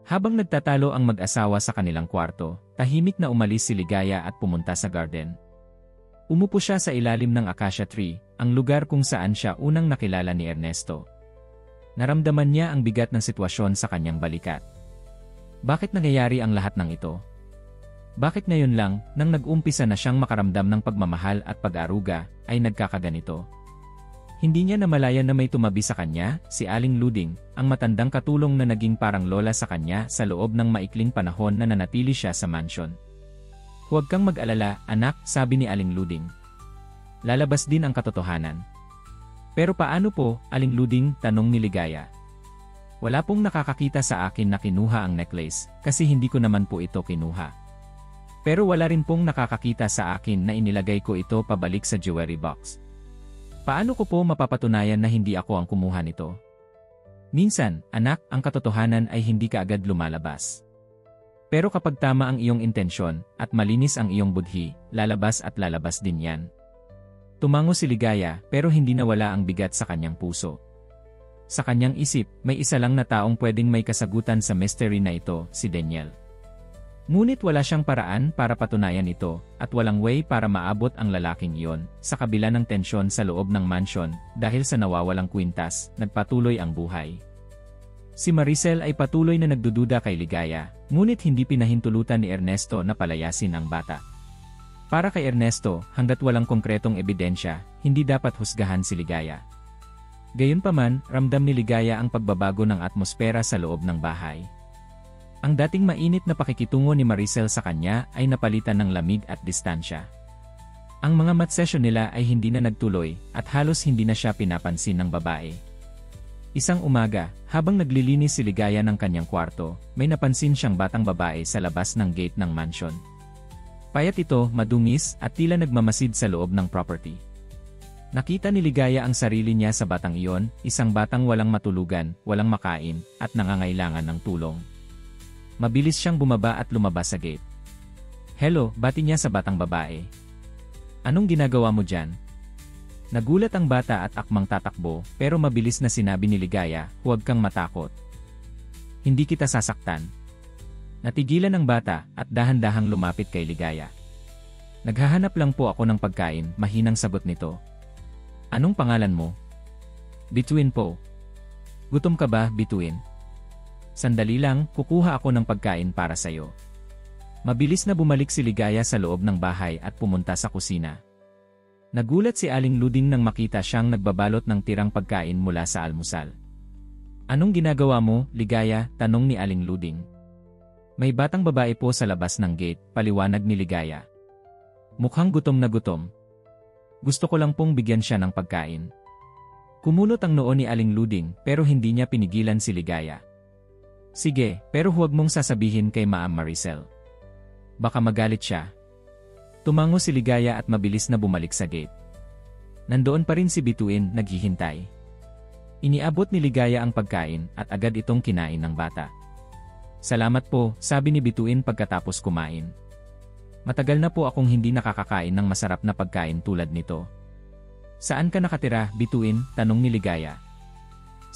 Speaker 1: Habang nagtatalo ang mag-asawa sa kanilang kwarto, tahimik na umalis si Ligaya at pumunta sa garden. Umupo siya sa ilalim ng acacia tree, ang lugar kung saan siya unang nakilala ni Ernesto. Naramdaman niya ang bigat ng sitwasyon sa kanyang balikat. Bakit nangyayari ang lahat ng ito? Bakit ngayon lang, nang nag-umpisa na siyang makaramdam ng pagmamahal at pag-aaruga, ay nagkakaganito? Hindi niya namalayan na may tumabi sa kanya, si Aling Luding, ang matandang katulong na naging parang lola sa kanya sa loob ng maikling panahon na nanatili siya sa mansion. Huwag kang mag-alala, anak, sabi ni Aling Luding. Lalabas din ang katotohanan. Pero paano po, Aling Luding, tanong ni Ligaya. Wala pong nakakakita sa akin na kinuha ang necklace, kasi hindi ko naman po ito kinuha. Pero wala rin pong nakakakita sa akin na inilagay ko ito pabalik sa jewelry box. Paano ko po mapapatunayan na hindi ako ang kumuha nito? Minsan, anak, ang katotohanan ay hindi kaagad lumalabas. Pero kapag tama ang iyong intensyon, at malinis ang iyong budhi, lalabas at lalabas din yan. Tumango si Ligaya, pero hindi nawala ang bigat sa kanyang puso. Sa kanyang isip, may isa lang na taong pwedeng may kasagutan sa mystery na ito, si Daniel. Ngunit wala siyang paraan para patunayan ito, at walang way para maabot ang lalaking iyon, sa kabila ng tensyon sa loob ng mansion, dahil sa nawawalang kwintas, nagpatuloy ang buhay. Si Maricel ay patuloy na nagdududa kay Ligaya, ngunit hindi pinahintulutan ni Ernesto na palayasin ang bata. Para kay Ernesto, hanggat walang konkretong ebidensya, hindi dapat husgahan si Ligaya. Gayunpaman, ramdam ni Ligaya ang pagbabago ng atmosfera sa loob ng bahay. Ang dating mainit na pakikitungo ni Maricel sa kanya ay napalitan ng lamig at distansya. Ang mga math session nila ay hindi na nagtuloy, at halos hindi na siya pinapansin ng babae. Isang umaga, habang naglilinis si Ligaya ng kanyang kwarto, may napansin siyang batang babae sa labas ng gate ng mansion. Payat ito, madungis, at tila nagmamasid sa loob ng property. Nakita ni Ligaya ang sarili niya sa batang iyon, isang batang walang matulugan, walang makain, at nangangailangan ng tulong. Mabilis siyang bumaba at lumabas sa gate. Hello, bati niya sa batang babae. Anong ginagawa mo dyan? Nagulat ang bata at akmang tatakbo, pero mabilis na sinabi ni Ligaya, huwag kang matakot. Hindi kita sasaktan. Natigilan ang bata, at dahan-dahang lumapit kay Ligaya. Naghahanap lang po ako ng pagkain, mahinang sagot nito. Anong pangalan mo? Bituin po. Gutom ka ba, Bituin? Sandali lang, kukuha ako ng pagkain para sayo. Mabilis na bumalik si Ligaya sa loob ng bahay at pumunta sa kusina. Nagulat si Aling Luding nang makita siyang nagbabalot ng tirang pagkain mula sa almusal. Anong ginagawa mo, Ligaya? Tanong ni Aling Luding. May batang babae po sa labas ng gate, paliwanag ni Ligaya. Mukhang gutom na gutom. Gusto ko lang pong bigyan siya ng pagkain. Kumunot ang noo ni Aling Luding, pero hindi niya pinigilan si Ligaya. Sige, pero huwag mong sasabihin kay Maam Maricel. Baka magalit siya. Tumango si Ligaya at mabilis na bumalik sa gate. Nandoon pa rin si Bituin, naghihintay. Iniabot ni Ligaya ang pagkain at agad itong kinain ng bata. Salamat po, sabi ni Bituin pagkatapos kumain. Matagal na po akong hindi nakakakain ng masarap na pagkain tulad nito. Saan ka nakatira, Bituin? Tanong ni Ligaya.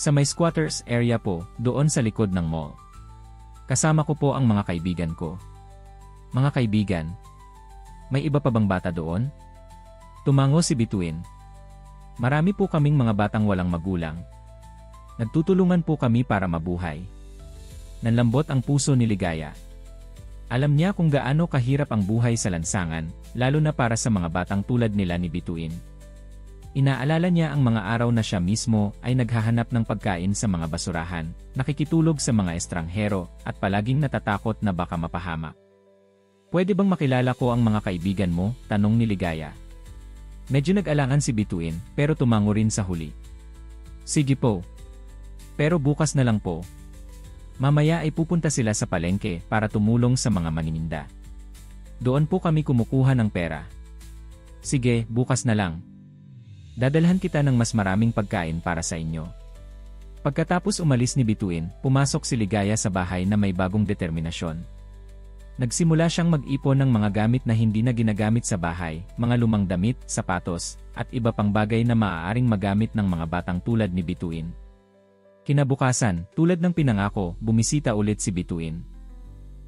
Speaker 1: Sa may squatters area po, doon sa likod ng mall. Kasama ko po ang mga kaibigan ko. Mga kaibigan? May iba pa bang bata doon? Tumango si Bituin. Marami po kaming mga batang walang magulang. Nagtutulungan po kami para mabuhay. Nanlambot ang puso ni Ligaya. Alam niya kung gaano kahirap ang buhay sa lansangan, lalo na para sa mga batang tulad nila ni Bituin. Inaalala niya ang mga araw na siya mismo ay naghahanap ng pagkain sa mga basurahan, nakikitulog sa mga estranghero, at palaging natatakot na baka mapahamak. Pwede bang makilala ko ang mga kaibigan mo? Tanong ni Ligaya. Medyo nag-alangan si Bituin, pero tumango rin sa huli. Sige po. Pero bukas na lang po. Mamaya ay pupunta sila sa palengke para tumulong sa mga manininda. Doon po kami kumukuha ng pera. Sige, bukas na lang. Dadalhan kita ng mas maraming pagkain para sa inyo. Pagkatapos umalis ni Bituin, pumasok si Ligaya sa bahay na may bagong determinasyon. Nagsimula siyang mag-ipon ng mga gamit na hindi na ginagamit sa bahay, mga lumang damit, sapatos, at iba pang bagay na maaaring magamit ng mga batang tulad ni Bituin. Kinabukasan, tulad ng pinangako, bumisita ulit si Bituin.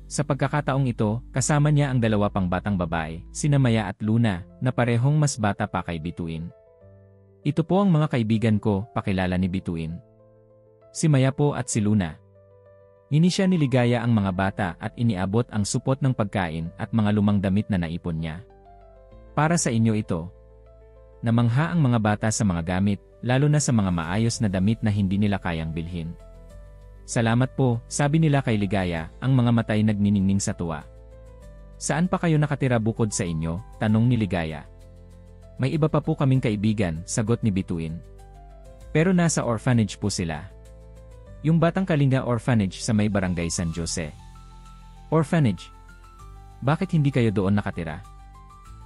Speaker 1: Sa pagkakataong ito, kasama niya ang dalawa pang batang babae, sina Maya at Luna, na parehong mas bata pa kay Bituin. Ito po ang mga kaibigan ko, pakilala ni Bituin. Si Maya po at si Luna. Inisya ni Ligaya ang mga bata at iniabot ang supot ng pagkain at mga lumang damit na naipon niya. Para sa inyo ito. Namangha ang mga bata sa mga gamit, lalo na sa mga maayos na damit na hindi nila kayang bilhin. Salamat po, sabi nila kay Ligaya, ang mga matay nagniningning sa tuwa. Saan pa kayo nakatira bukod sa inyo? Tanong ni Ligaya. May iba pa po kaming kaibigan, sagot ni Bituin. Pero nasa orphanage po sila. Yung Batang Kalinga Orphanage sa may barangay San Jose. Orphanage? Bakit hindi kayo doon nakatira?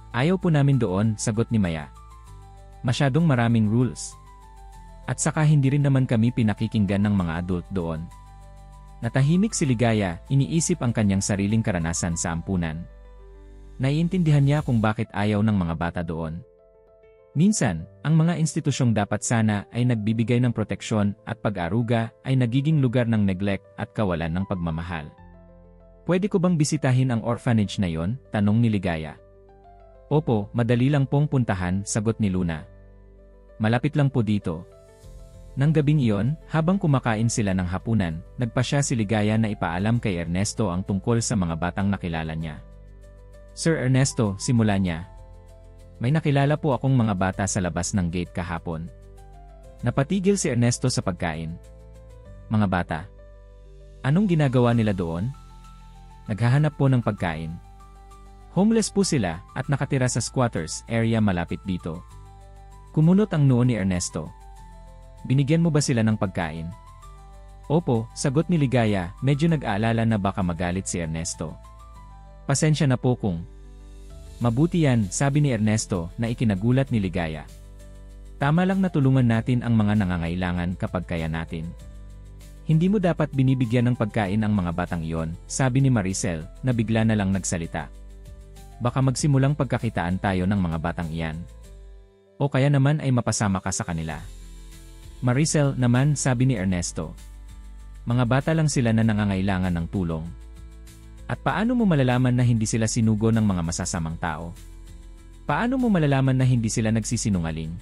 Speaker 1: Ayaw po namin doon, sagot ni Maya. Masyadong maraming rules. At saka hindi rin naman kami pinakikinggan ng mga adult doon. Natahimik si Ligaya, iniisip ang kanyang sariling karanasan sa ampunan. Naiintindihan niya kung bakit ayaw ng mga bata doon. Minsan, ang mga institusyong dapat sana ay nagbibigay ng proteksyon at pag-aruga ay nagiging lugar ng neglect at kawalan ng pagmamahal. Pwede ko bang bisitahin ang orphanage na yon? Tanong ni Ligaya. Opo, madali lang pong puntahan, sagot ni Luna. Malapit lang po dito. Nang gabing iyon, habang kumakain sila ng hapunan, nagpasya si Ligaya na ipaalam kay Ernesto ang tungkol sa mga batang nakilala niya. Sir Ernesto, simula niya. May nakilala po akong mga bata sa labas ng gate kahapon. Napatigil si Ernesto sa pagkain. Mga bata. Anong ginagawa nila doon? Naghahanap po ng pagkain. Homeless po sila at nakatira sa squatters area malapit dito. Kumunot ang noo ni Ernesto. Binigyan mo ba sila ng pagkain? Opo, sagot ni Ligaya, medyo nag-aalala na baka magalit si Ernesto. Pasensya na po kung... Mabuti yan, sabi ni Ernesto na ikinagulat ni Ligaya. Tama lang na tulungan natin ang mga nangangailangan kapag kaya natin. Hindi mo dapat binibigyan ng pagkain ang mga batang iyon, sabi ni Maricel na bigla na lang nagsalita. Baka magsimulang pagkakitaan tayo ng mga batang iyan. O kaya naman ay mapasama ka sa kanila. Maricel naman, sabi ni Ernesto. Mga bata lang sila na nangangailangan ng tulong. At paano mo malalaman na hindi sila sinugo ng mga masasamang tao? Paano mo malalaman na hindi sila nagsisinungaling?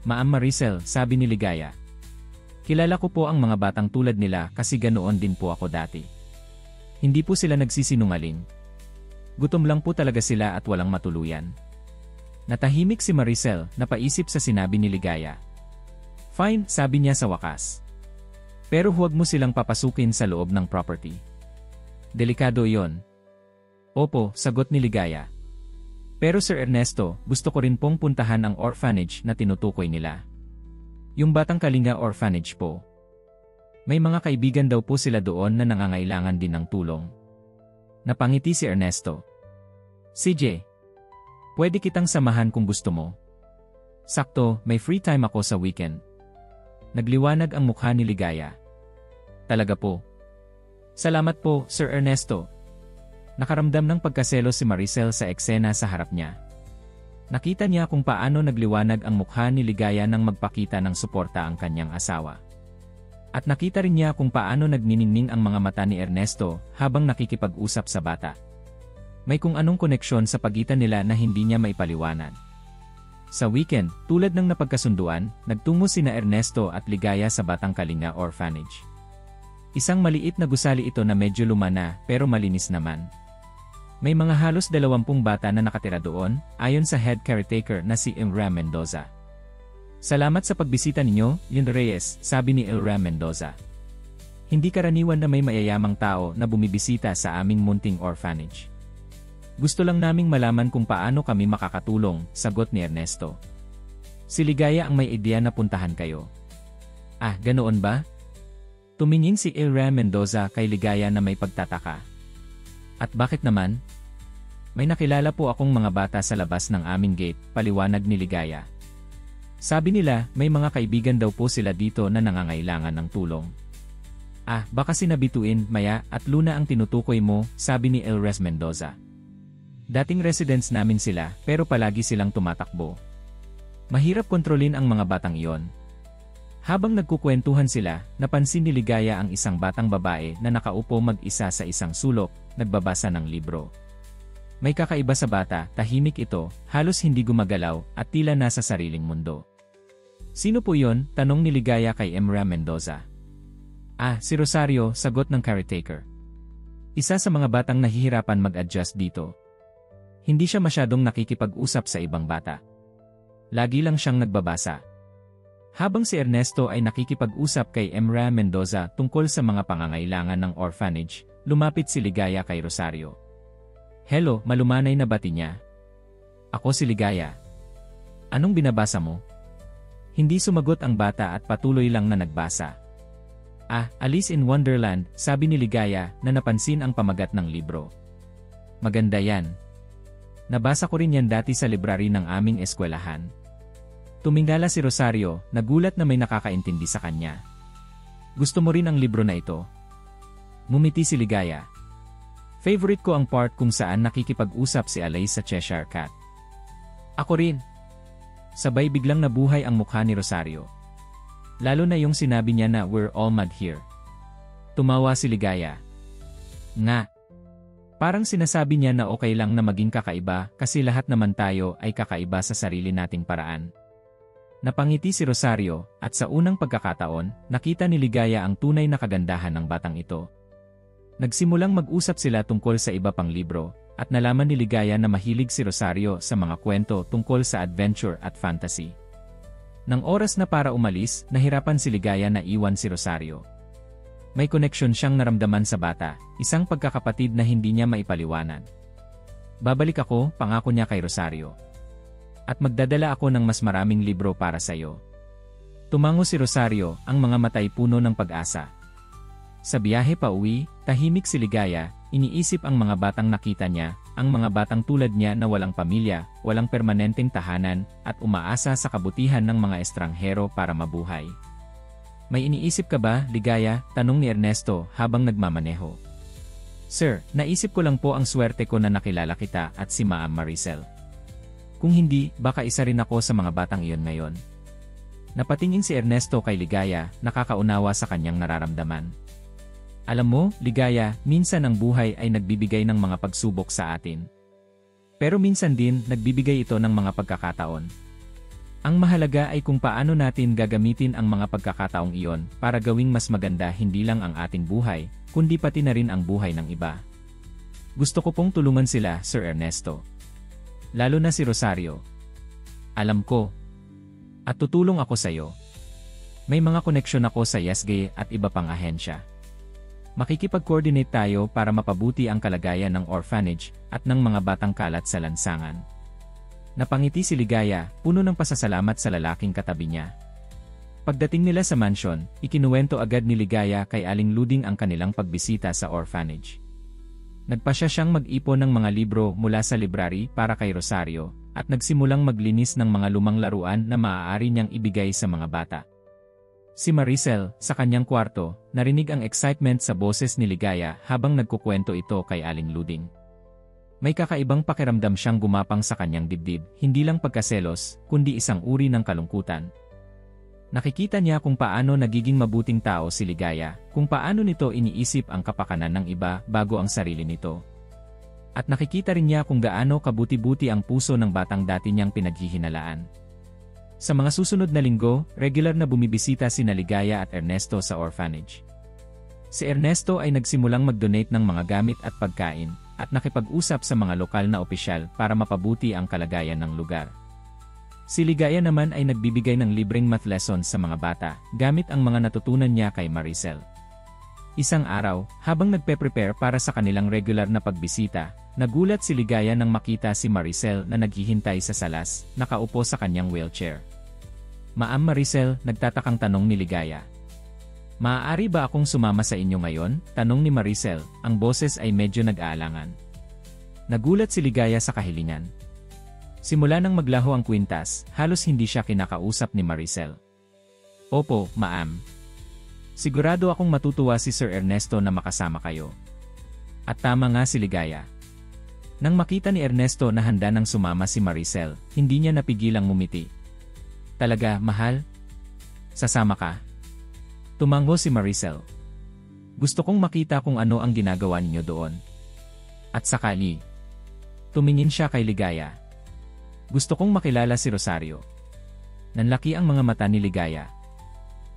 Speaker 1: Ma'am Maricel, sabi ni Ligaya. Kilala ko po ang mga batang tulad nila kasi ganoon din po ako dati. Hindi po sila nagsisinungaling. Gutom lang po talaga sila at walang matuluyan. Natahimik si Maricel, napaisip sa sinabi ni Ligaya. Fine, sabi niya sa wakas. Pero huwag mo silang papasukin sa loob ng property. Delikado iyon. Opo, sagot ni Ligaya. Pero Sir Ernesto, gusto ko rin pong puntahan ang orphanage na tinutukoy nila. Yung Batang Kalinga Orphanage po. May mga kaibigan daw po sila doon na nangangailangan din ng tulong. Napangiti si Ernesto. CJ, pwede kitang samahan kung gusto mo. Sakto, may free time ako sa weekend. Nagliwanag ang mukha ni Ligaya. Talaga po. Salamat po, Sir Ernesto. Nakaramdam ng pagkaselo si Maricel sa eksena sa harap niya. Nakita niya kung paano nagliwanag ang mukha ni Ligaya nang magpakita ng suporta ang kanyang asawa. At nakita rin niya kung paano nagniningning ang mga mata ni Ernesto habang nakikipag-usap sa bata. May kung anong koneksyon sa pagitan nila na hindi niya maipaliwanag. Sa weekend, tulad ng napagkasunduan, nagtungo sina Ernesto at Ligaya sa Batang Kalinga Orphanage. Isang maliit na gusali ito na medyo luma na pero malinis naman. May mga halos 20 bata na nakatira doon, ayon sa head caretaker na si Ilram Mendoza. Salamat sa pagbisita ninyo, Lynn Reyes, sabi ni Ilram Mendoza. Hindi karaniwan na may mayayamang tao na bumibisita sa aming munting orphanage. Gusto lang naming malaman kung paano kami makakatulong, sagot ni Ernesto. Si Ligaya ang may ideya na puntahan kayo. Ah, ganoon ba? Tumingin si Ira Mendoza kay Ligaya na may pagtataka. At bakit naman? May nakilala po akong mga bata sa labas ng aming gate, paliwanag ni Ligaya. Sabi nila, may mga kaibigan daw po sila dito na nangangailangan ng tulong. Ah, baka sinabituin, Maya, at Luna ang tinutukoy mo, sabi ni Elres Mendoza. Dating residents namin sila, pero palagi silang tumatakbo. Mahirap kontrolin ang mga batang iyon. Habang nagkukwentuhan sila, napansin ni Ligaya ang isang batang babae na nakaupo mag-isa sa isang sulok, nagbabasa ng libro. May kakaiba sa bata, tahimik ito, halos hindi gumagalaw, at tila nasa sariling mundo. Sino po yon? Tanong ni Ligaya kay Emra Mendoza. Ah, si Rosario, sagot ng caretaker. Isa sa mga batang nahihirapan mag-adjust dito. Hindi siya masyadong nakikipag-usap sa ibang bata. Lagi lang siyang nagbabasa. Habang si Ernesto ay nakikipag-usap kay Emra Mendoza tungkol sa mga pangangailangan ng orphanage, lumapit si Ligaya kay Rosario. Hello, malumanay na bati niya. Ako si Ligaya. Anong binabasa mo? Hindi sumagot ang bata at patuloy lang na nagbasa. Ah, Alice in Wonderland, sabi ni Ligaya na napansin ang pamagat ng libro. Maganda yan. Nabasa ko rin yan dati sa library ng aming eskwelahan. Tumingala si Rosario, nagulat na may nakakaintindi sa kanya. Gusto mo rin ang libro na ito? Ngumiti si Ligaya. Favorite ko ang part kung saan nakikipag-usap si Alice sa Cheshire Cat. Ako rin. Sabay biglang nabuhay ang mukha ni Rosario. Lalo na yung sinabi niya na we're all mad here. Tumawa si Ligaya. Nga. Parang sinasabi niya na okay lang na maging kakaiba kasi lahat naman tayo ay kakaiba sa sarili nating paraan. Napangiti si Rosario at sa unang pagkakataon, nakita ni Ligaya ang tunay na kagandahan ng batang ito. Nagsimulang mag-usap sila tungkol sa iba pang libro, at nalaman ni Ligaya na mahilig si Rosario sa mga kwento tungkol sa adventure at fantasy. Nang oras na para umalis, nahirapan si Ligaya na iwan si Rosario. May koneksyon siyang naramdaman sa bata, isang pagkakapatid na hindi niya maipaliwanag. Babalik ako, pangako niya kay Rosario. At magdadala ako ng mas maraming libro para sa iyo. Tumango si Rosario, ang mga matay puno ng pag-asa. Sa biyahe pa uwi, tahimik si Ligaya, iniisip ang mga batang nakita niya, ang mga batang tulad niya na walang pamilya, walang permanenteng tahanan, at umaasa sa kabutihan ng mga estranghero para mabuhay. May iniisip ka ba, Ligaya? Tanong ni Ernesto habang nagmamaneho. Sir, naisip ko lang po ang swerte ko na nakilala kita at si Ma'am Maricel. Kung hindi, baka isa rin ako sa mga batang iyon ngayon. Napatingin si Ernesto kay Ligaya, nakakaunawa sa kanyang nararamdaman. Alam mo, Ligaya, minsan ang buhay ay nagbibigay ng mga pagsubok sa atin. Pero minsan din, nagbibigay ito ng mga pagkakataon. Ang mahalaga ay kung paano natin gagamitin ang mga pagkakataong iyon para gawing mas maganda hindi lang ang ating buhay, kundi pati na rin ang buhay ng iba. Gusto ko pong tulungan sila, Sir Ernesto. Lalo na si Rosario. Alam ko. At tutulong ako sa iyo. May mga koneksyon ako sa YesGay at iba pang ahensya. Makikipag-coordinate tayo para mapabuti ang kalagayan ng orphanage at ng mga batang kalat sa lansangan. Napangiti si Ligaya, puno ng pasasalamat sa lalaking katabi niya. Pagdating nila sa mansion, ikinuwento agad ni Ligaya kay Aling Luding ang kanilang pagbisita sa orphanage. Nagpasya siyang mag-ipon ng mga libro mula sa library para kay Rosario, at nagsimulang maglinis ng mga lumang laruan na maaari niyang ibigay sa mga bata. Si Maricel, sa kanyang kwarto, narinig ang excitement sa boses ni Ligaya habang nagkukwento ito kay Aling Luding. May kakaibang pakiramdam siyang gumapang sa kanyang dibdib, hindi lang pagkaselos, kundi isang uri ng kalungkutan. Nakikita niya kung paano nagiging mabuting tao si Ligaya, kung paano nito iniisip ang kapakanan ng iba bago ang sarili nito. At nakikita rin niya kung gaano kabuti-buti ang puso ng batang dati niyang pinaghihinalaan. Sa mga susunod na linggo, regular na bumibisita sina Ligaya at Ernesto sa orphanage. Si Ernesto ay nagsimulang mag-donate ng mga gamit at pagkain, at nakipag-usap sa mga lokal na opisyal para mapabuti ang kalagayan ng lugar. Si Ligaya naman ay nagbibigay ng libreng math lessons sa mga bata, gamit ang mga natutunan niya kay Maricel. Isang araw, habang nagpe-prepare para sa kanilang regular na pagbisita, nagulat si Ligaya nang makita si Maricel na naghihintay sa salas, nakaupo sa kanyang wheelchair. Ma'am Maricel, nagtatakang tanong ni Ligaya. Maaari ba akong sumama sa inyo ngayon? Tanong ni Maricel, ang boses ay medyo nag-aalangan. Nagulat si Ligaya sa kahilingan. Simula nang maglaho ang kwintas, halos hindi siya kinakausap ni Maricel. Opo, ma'am. Sigurado akong matutuwa si Sir Ernesto na makasama kayo. At tama nga si Ligaya. Nang makita ni Ernesto na handa nang sumama si Maricel, hindi niya napigilang ngumiti. Talaga, mahal? Sasama ka? Tumango si Maricel. Gusto kong makita kung ano ang ginagawa ninyo doon. At sakali. Tumingin siya kay Ligaya. Gusto kong makilala si Rosario. Nanlaki ang mga mata ni Ligaya.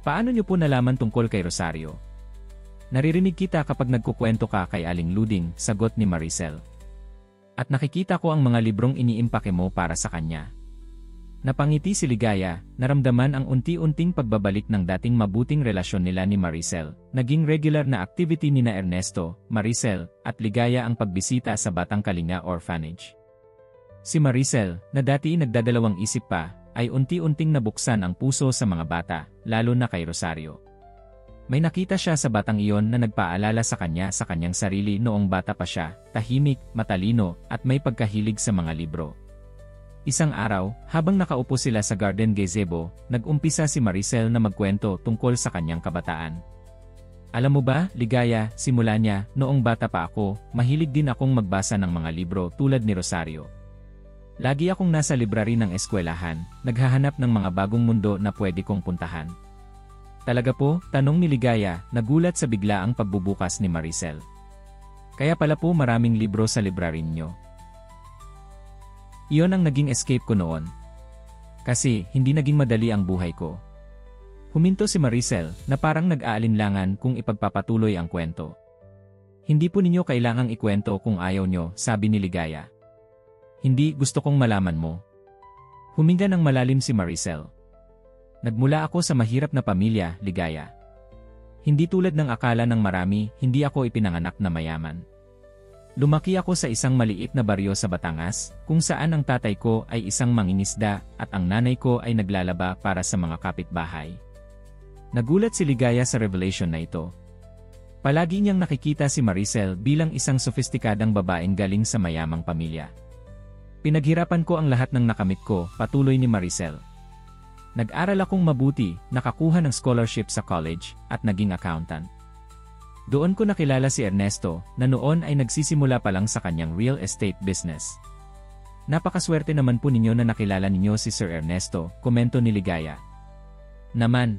Speaker 1: Paano niyo po nalaman tungkol kay Rosario? Naririnig kita kapag nagkukwento ka kay Aling Luding, sagot ni Maricel. At nakikita ko ang mga librong iniimpake mo para sa kanya. Napangiti si Ligaya, naramdaman ang unti-unting pagbabalik ng dating mabuting relasyon nila ni Maricel. Naging regular na activity ni na Ernesto, Maricel, at Ligaya ang pagbisita sa Batang Kalinga Orphanage. Si Maricel, na dati nagdadalawang isip pa, ay unti-unting nabuksan ang puso sa mga bata, lalo na kay Rosario. May nakita siya sa batang iyon na nagpaalala sa kanyang sarili noong bata pa siya, tahimik, matalino, at may pagkahilig sa mga libro. Isang araw, habang nakaupo sila sa Garden Gazebo, nag-umpisa si Maricel na magkwento tungkol sa kanyang kabataan. Alam mo ba, Ligaya, simula niya, noong bata pa ako, mahilig din akong magbasa ng mga libro tulad ni Rosario. Lagi akong nasa library ng eskwelahan, naghahanap ng mga bagong mundo na pwede kong puntahan. Talaga po, tanong ni Ligaya, nagulat sa biglaang pagbubukas ni Maricel. Kaya pala po maraming libro sa library niyo. Iyon ang naging escape ko noon. Kasi, hindi naging madali ang buhay ko. Huminto si Maricel, na parang nag-aalinlangan kung ipagpapatuloy ang kwento. Hindi po ninyo kailangang ikwento kung ayaw nyo, sabi ni Ligaya. Hindi, gusto kong malaman mo. Huminga ng malalim si Maricel. Nagmula ako sa mahirap na pamilya, Ligaya. Hindi tulad ng akala ng marami, hindi ako ipinanganak na mayaman. Lumaki ako sa isang maliit na baryo sa Batangas, kung saan ang tatay ko ay isang mangingisda at ang nanay ko ay naglalaba para sa mga kapitbahay. Nagulat si Ligaya sa revelation na ito. Palagi niyang nakikita si Maricel bilang isang sofistikadang babaeng galing sa mayamang pamilya. Pinaghirapan ko ang lahat ng nakamit ko, patuloy ni Maricel. Nag-aral akong mabuti, nakakuha ng scholarship sa college, at naging accountant. Doon ko nakilala si Ernesto, na noon ay nagsisimula pa lang sa kanyang real estate business. Napakaswerte naman po ninyo na nakilala ninyo si Sir Ernesto, komento ni Ligaya. Naman.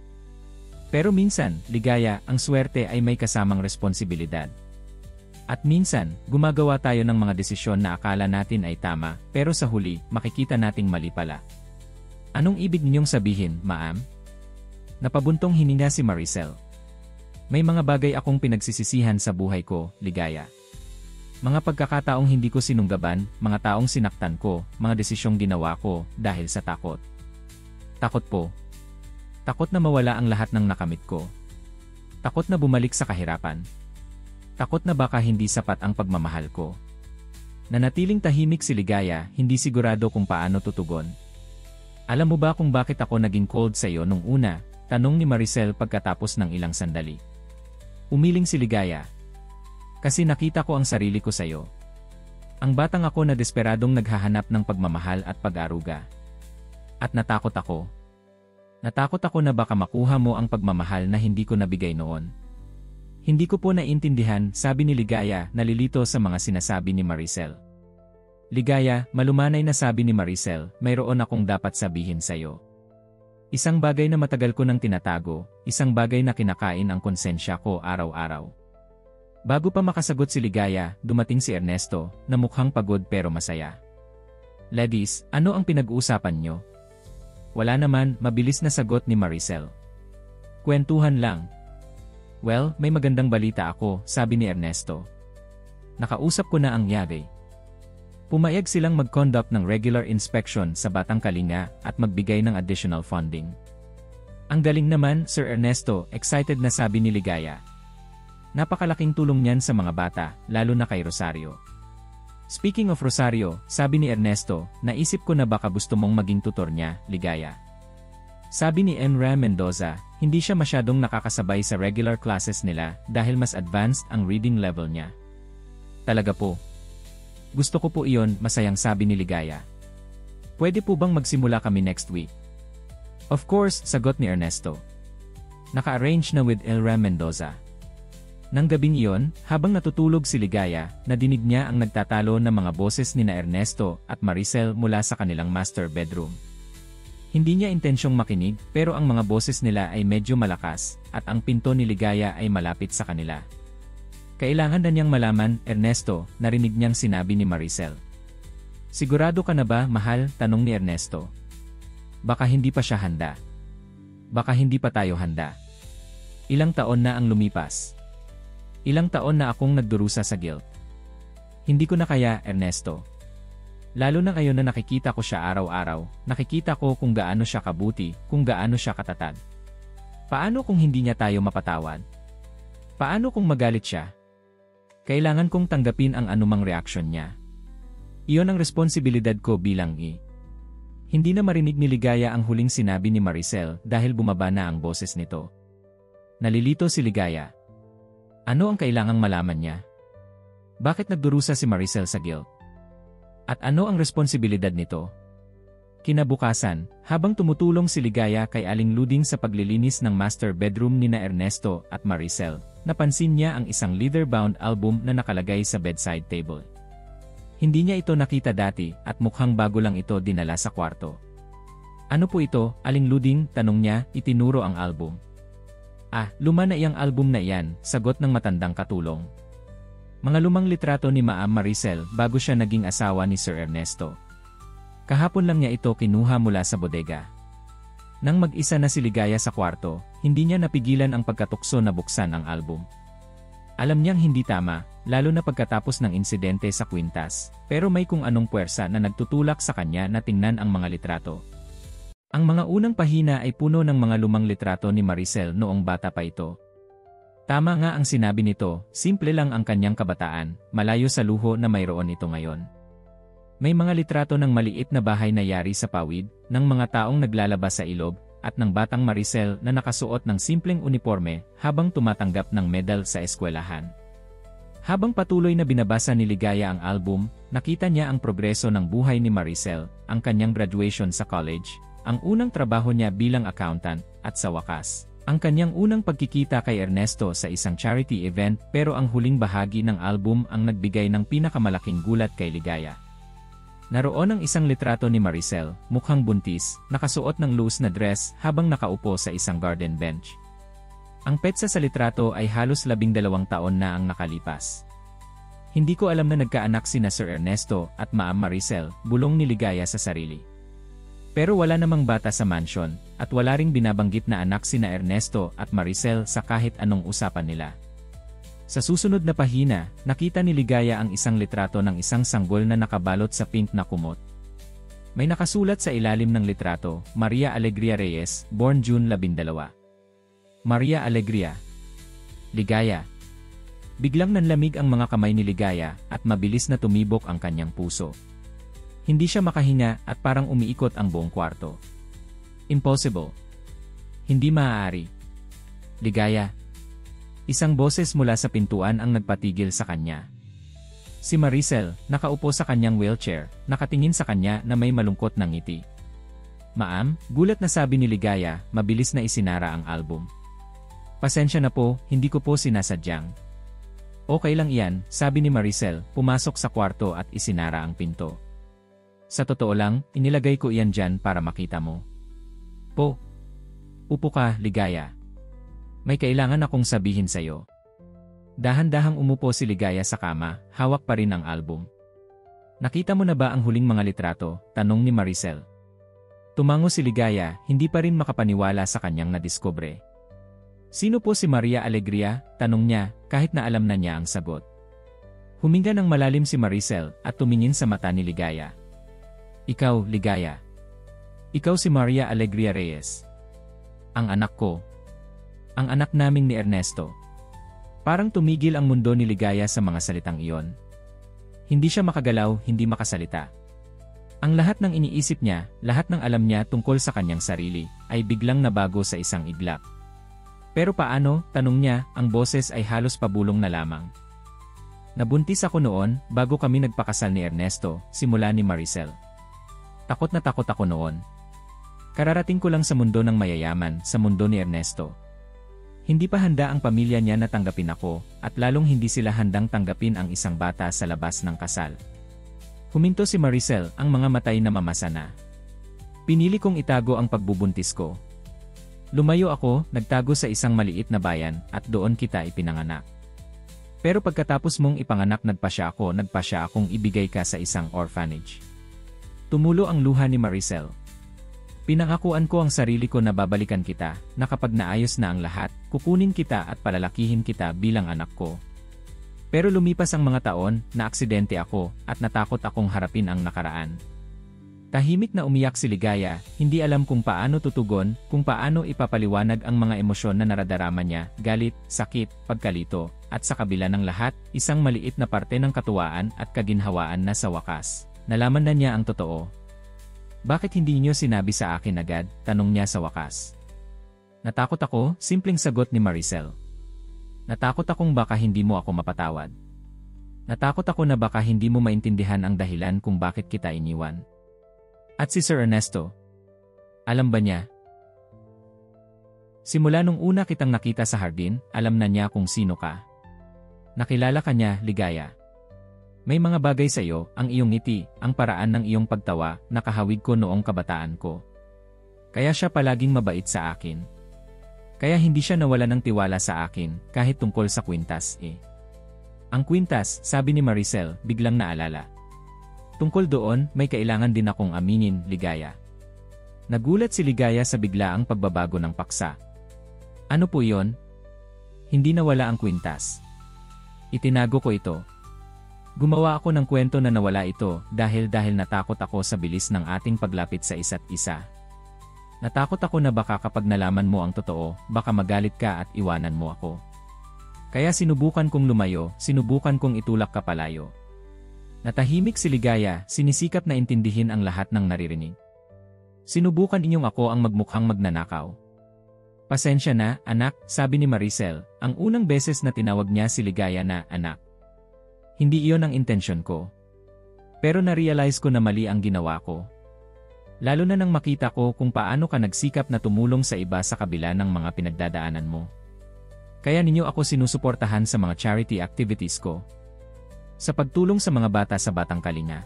Speaker 1: Pero minsan, Ligaya, ang swerte ay may kasamang responsibilidad. At minsan, gumagawa tayo ng mga desisyon na akala natin ay tama, pero sa huli, makikita nating mali pala. Anong ibig ninyong sabihin, ma'am? Napabuntong hininga si Maricel. May mga bagay akong pinagsisisihan sa buhay ko, Ligaya. Mga pagkakataong hindi ko sinunggaban, mga taong sinaktan ko, mga desisyong ginawa ko dahil sa takot. Takot po. Takot na mawala ang lahat ng nakamit ko. Takot na bumalik sa kahirapan. Takot na baka hindi sapat ang pagmamahal ko. Nanatiling tahimik si Ligaya, hindi sigurado kung paano tutugon. Alam mo ba kung bakit ako naging cold sa iyo nung una? Tanong ni Maricel pagkatapos ng ilang sandali. Umiling si Ligaya. Kasi nakita ko ang sarili ko sa iyo. Ang batang ako na desperadong naghahanap ng pagmamahal at pag-aruga. At natakot ako. Natakot ako na baka makuha mo ang pagmamahal na hindi ko nabigay noon. Hindi ko po naiintindihan, sabi ni Ligaya, nalilito sa mga sinasabi ni Maricel. Ligaya, malumanay na sabi ni Maricel, mayroon akong dapat sabihin sa iyo. Isang bagay na matagal ko nang tinatago, isang bagay na kinakain ang konsensya ko araw-araw. Bago pa makasagot si Ligaya, dumating si Ernesto, na mukhang pagod pero masaya. Ladies, ano ang pinag-uusapan nyo? Wala naman, mabilis na sagot ni Maricel. Kwentuhan lang. Well, may magandang balita ako, sabi ni Ernesto. Nakausap ko na ang yagay. Pumayag silang mag-conduct ng regular inspection sa Batang Kalinga at magbigay ng additional funding. Ang galing naman, Sir Ernesto, excited na sabi ni Ligaya. Napakalaking tulong niyan sa mga bata, lalo na kay Rosario. Speaking of Rosario, sabi ni Ernesto, naisip ko na baka gusto mong maging tutor niya, Ligaya. Sabi ni Enra Mendoza, hindi siya masyadong nakakasabay sa regular classes nila dahil mas advanced ang reading level niya. Talaga po. Gusto ko po iyon, masayang sabi ni Ligaya. Pwede po bang magsimula kami next week? Of course, sagot ni Ernesto. Naka-arrange na with Enra Mendoza. Nang gabing iyon, habang natutulog si Ligaya, nadinig niya ang nagtatalo ng mga boses nina Ernesto at Maricel mula sa kanilang master bedroom. Hindi niya intensyong makinig pero ang mga boses nila ay medyo malakas at ang pinto ni Ligaya ay malapit sa kanila. Kailangan na niyang malaman, Ernesto, narinig niyang sinabi ni Maricel. Sigurado ka na ba, mahal? Tanong ni Ernesto. Baka hindi pa siya handa. Baka hindi pa tayo handa. Ilang taon na ang lumipas. Ilang taon na akong nagdurusa sa guilt. Hindi ko na kaya, Ernesto. Lalo na ngayon na nakikita ko siya araw-araw, nakikita ko kung gaano siya kabuti, kung gaano siya katatag. Paano kung hindi niya tayo mapatawad? Paano kung magalit siya? Kailangan kong tanggapin ang anumang reaksyon niya. Iyon ang responsibilidad ko bilang Hindi na marinig ni Ligaya ang huling sinabi ni Maricel dahil bumaba na ang boses nito. Nalilito si Ligaya. Ano ang kailangang malaman niya? Bakit nagdurusa si Maricel sa guilt? At ano ang responsibilidad nito? Kinabukasan, habang tumutulong si Ligaya kay Aling Luding sa paglilinis ng master bedroom nina Ernesto at Maricel, napansin niya ang isang leather-bound album na nakalagay sa bedside table. Hindi niya ito nakita dati at mukhang bago lang ito dinala sa kwarto. Ano po ito, Aling Luding? Tanong niya, itinuro ang album. Luma na iyang album na iyan, sagot ng matandang katulong. Mga lumang litrato ni Ma'am Maricel bago siya naging asawa ni Sir Ernesto. Kahapon lang niya ito kinuha mula sa bodega. Nang mag-isa na si Ligaya sa kwarto, hindi niya napigilan ang pagkatukso na buksan ang album. Alam niyang hindi tama, lalo na pagkatapos ng insidente sa kwintas, pero may kung anong puwersa na nagtutulak sa kanya na tingnan ang mga litrato. Ang mga unang pahina ay puno ng mga lumang litrato ni Maricel noong bata pa ito. Tama nga ang sinabi nito, simple lang ang kanyang kabataan, malayo sa luho na mayroon ito ngayon. May mga litrato ng maliit na bahay na yari sa pawid, ng mga taong naglalabas sa ilog, at ng batang Maricel na nakasuot ng simpleng uniforme habang tumatanggap ng medal sa eskwelahan. Habang patuloy na binabasa ni Ligaya ang album, nakita niya ang progreso ng buhay ni Maricel, ang kanyang graduation sa college, ang unang trabaho niya bilang accountant, at sa wakas, ang kanyang unang pagkikita kay Ernesto sa isang charity event pero ang huling bahagi ng album ang nagbigay ng pinakamalaking gulat kay Ligaya. Naroon ang isang litrato ni Maricel, mukhang buntis, nakasuot ng loose na dress habang nakaupo sa isang garden bench. Ang petsa sa litrato ay halos 12 taon na ang nakalipas. Hindi ko alam na nagkaanak sina Sir Ernesto at Ma'am Maricel, bulong ni Ligaya sa sarili. Pero wala namang bata sa mansion, at wala ring binabanggit na anak sina Ernesto at Maricel sa kahit anong usapan nila. Sa susunod na pahina, nakita ni Ligaya ang isang litrato ng isang sanggol na nakabalot sa pink na kumot. May nakasulat sa ilalim ng litrato, Maria Alegria Reyes, born June 12. Maria Alegria. Ligaya. Biglang nanlamig ang mga kamay ni Ligaya at mabilis na tumibok ang kanyang puso. Hindi siya makahinga at parang umiikot ang buong kwarto. Impossible. Hindi maaari. Ligaya. Isang boses mula sa pintuan ang nagpatigil sa kanya. Si Maricel, nakaupo sa kanyang wheelchair, nakatingin sa kanya na may malungkot na ngiti. Ma'am, gulat na sabi ni Ligaya, mabilis na isinara ang album. Pasensya na po, hindi ko po sinasadyang. Okay lang iyan, sabi ni Maricel, pumasok sa kwarto at isinara ang pinto. Sa totoo lang, inilagay ko iyan dyan para makita mo. Po. Upo ka, Ligaya. May kailangan akong sabihin sa'yo. Dahan-dahang umupo si Ligaya sa kama, hawak pa rin ang album. Nakita mo na ba ang huling mga litrato? Tanong ni Maricel. Tumango si Ligaya, hindi pa rin makapaniwala sa kanyang nadiskubre. Sino po si Maria Alegria? Tanong niya, kahit na alam na niya ang sagot. Huminga ng malalim si Maricel at tumingin sa mata ni Ligaya. Ikaw, Ligaya. Ikaw si Maria Alegria Reyes. Ang anak ko. Ang anak naming ni Ernesto. Parang tumigil ang mundo ni Ligaya sa mga salitang iyon. Hindi siya makagalaw, hindi makasalita. Ang lahat ng iniisip niya, lahat ng alam niya tungkol sa kanyang sarili, ay biglang nabago sa isang iglap. Pero paano, tanong niya, ang boses ay halos pabulong na lamang. Nabuntis ako noon, bago kami nagpakasal ni Ernesto, simula ni Maricel. Takot na takot ako noon. Kararating ko lang sa mundo ng mayayaman, sa mundo ni Ernesto. Hindi pa handa ang pamilya niya na tanggapin ako, at lalong hindi sila handang tanggapin ang isang bata sa labas ng kasal. Huminto si Maricel, ang mga matay na mamasa na. Pinili kong itago ang pagbubuntis ko. Lumayo ako, nagtago sa isang maliit na bayan, at doon kita ipinanganak. Pero pagkatapos mong ipanganak nagpasya akong ibigay ka sa isang orphanage. Tumulo ang luha ni Maricel. Pinangakuan ko ang sarili ko na babalikan kita, na kapag naayos na ang lahat, kukunin kita at palalakihin kita bilang anak ko. Pero lumipas ang mga taon, naaksidente ako, at natakot akong harapin ang nakaraan. Tahimik na umiyak si Ligaya, hindi alam kung paano tutugon, kung paano ipapaliwanag ang mga emosyon na naradarama niya, galit, sakit, pagkalito, at sa kabila ng lahat, isang maliit na parte ng katuwaan at kaginhawaan na sa wakas. Nalaman na niya ang totoo. Bakit hindi niyo sinabi sa akin agad? Tanong niya sa wakas. Natakot ako, simpleng sagot ni Maricel. Natakot akong baka hindi mo ako mapatawad. Natakot ako na baka hindi mo maintindihan ang dahilan kung bakit kita iniwan. At si Sir Ernesto, alam ba niya? Simula nung una kitang nakita sa hardin, alam na niya kung sino ka. Nakilala ka niya, Ligaya. May mga bagay sa iyo, ang iyong ngiti, ang paraan ng iyong pagtawa, nakahawig ko noong kabataan ko. Kaya siya palaging mabait sa akin. Kaya hindi siya nawala ng tiwala sa akin, kahit tungkol sa kwintas Ang kwintas, sabi ni Maricel, biglang naalala. Tungkol doon, may kailangan din akong aminin, Ligaya. Nagulat si Ligaya sa biglaang pagbabago ng paksa. Ano po yon? Hindi nawala ang kwintas. Itinago ko ito. Gumawa ako ng kwento na nawala ito dahil natakot ako sa bilis ng ating paglapit sa isa't isa. Natakot ako na baka kapag nalaman mo ang totoo, baka magalit ka at iwanan mo ako. Kaya sinubukan kong lumayo, sinubukan kong itulak ka palayo. Natahimik si Ligaya, sinisikap na intindihin ang lahat ng naririnig. Sinubukan inyong ako ang magmukhang magnanakaw. Pasensya na, anak, sabi ni Maricel, ang unang beses na tinawag niya si Ligaya na anak. Hindi iyon ang intensyon ko. Pero na-realize ko na mali ang ginawa ko. Lalo na nang makita ko kung paano ka nagsikap na tumulong sa iba sa kabila ng mga pinagdadaanan mo. Kaya ninyo ako sinusuportahan sa mga charity activities ko. Sa pagtulong sa mga bata sa Batang Kalinga.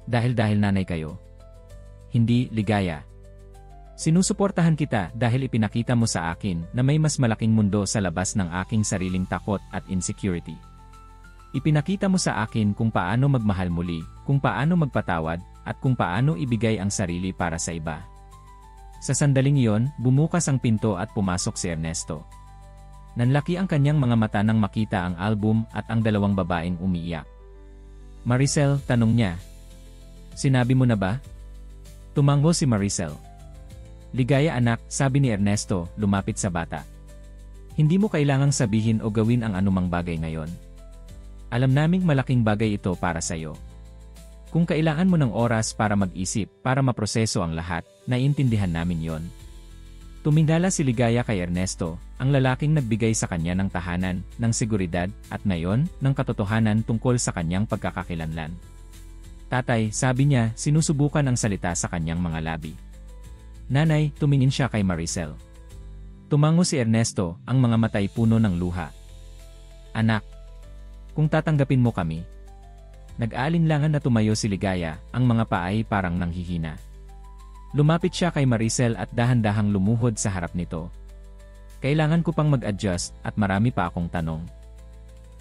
Speaker 1: Dahil nanay kayo. Hindi, Ligaya. Sinusuportahan kita dahil ipinakita mo sa akin na may mas malaking mundo sa labas ng aking sariling takot at insecurity. Ipinakita mo sa akin kung paano magmahal muli, kung paano magpatawad, at kung paano ibigay ang sarili para sa iba. Sa sandaling iyon, bumukas ang pinto at pumasok si Ernesto. Nanlaki ang kanyang mga mata nang makita ang album at ang dalawang babaeng umiiyak. Maricel, tanong niya. Sinabi mo na ba? Tumango si Maricel. Ligaya anak, sabi ni Ernesto, lumapit sa bata. Hindi mo kailangang sabihin o gawin ang anumang bagay ngayon. Alam naming malaking bagay ito para sa iyo. Kung kailangan mo ng oras para mag-isip, para maproseso ang lahat, naiintindihan namin yon. Tumingala si Ligaya kay Ernesto, ang lalaking nagbigay sa kanya ng tahanan, ng seguridad, at ngayon, ng katotohanan tungkol sa kanyang pagkakakilanlan. Tatay, sabi niya, sinusubukan ang salita sa kanyang mga labi. Nanay, tumingin siya kay Maricel. Tumango si Ernesto, ang mga matay puno ng luha. Anak, kung tatanggapin mo kami. Nag-aalinlangan na tumayo si Ligaya, ang mga paay parang nanghihina. Lumapit siya kay Maricel at dahan-dahang lumuhod sa harap nito. Kailangan ko pang mag-adjust at marami pa akong tanong.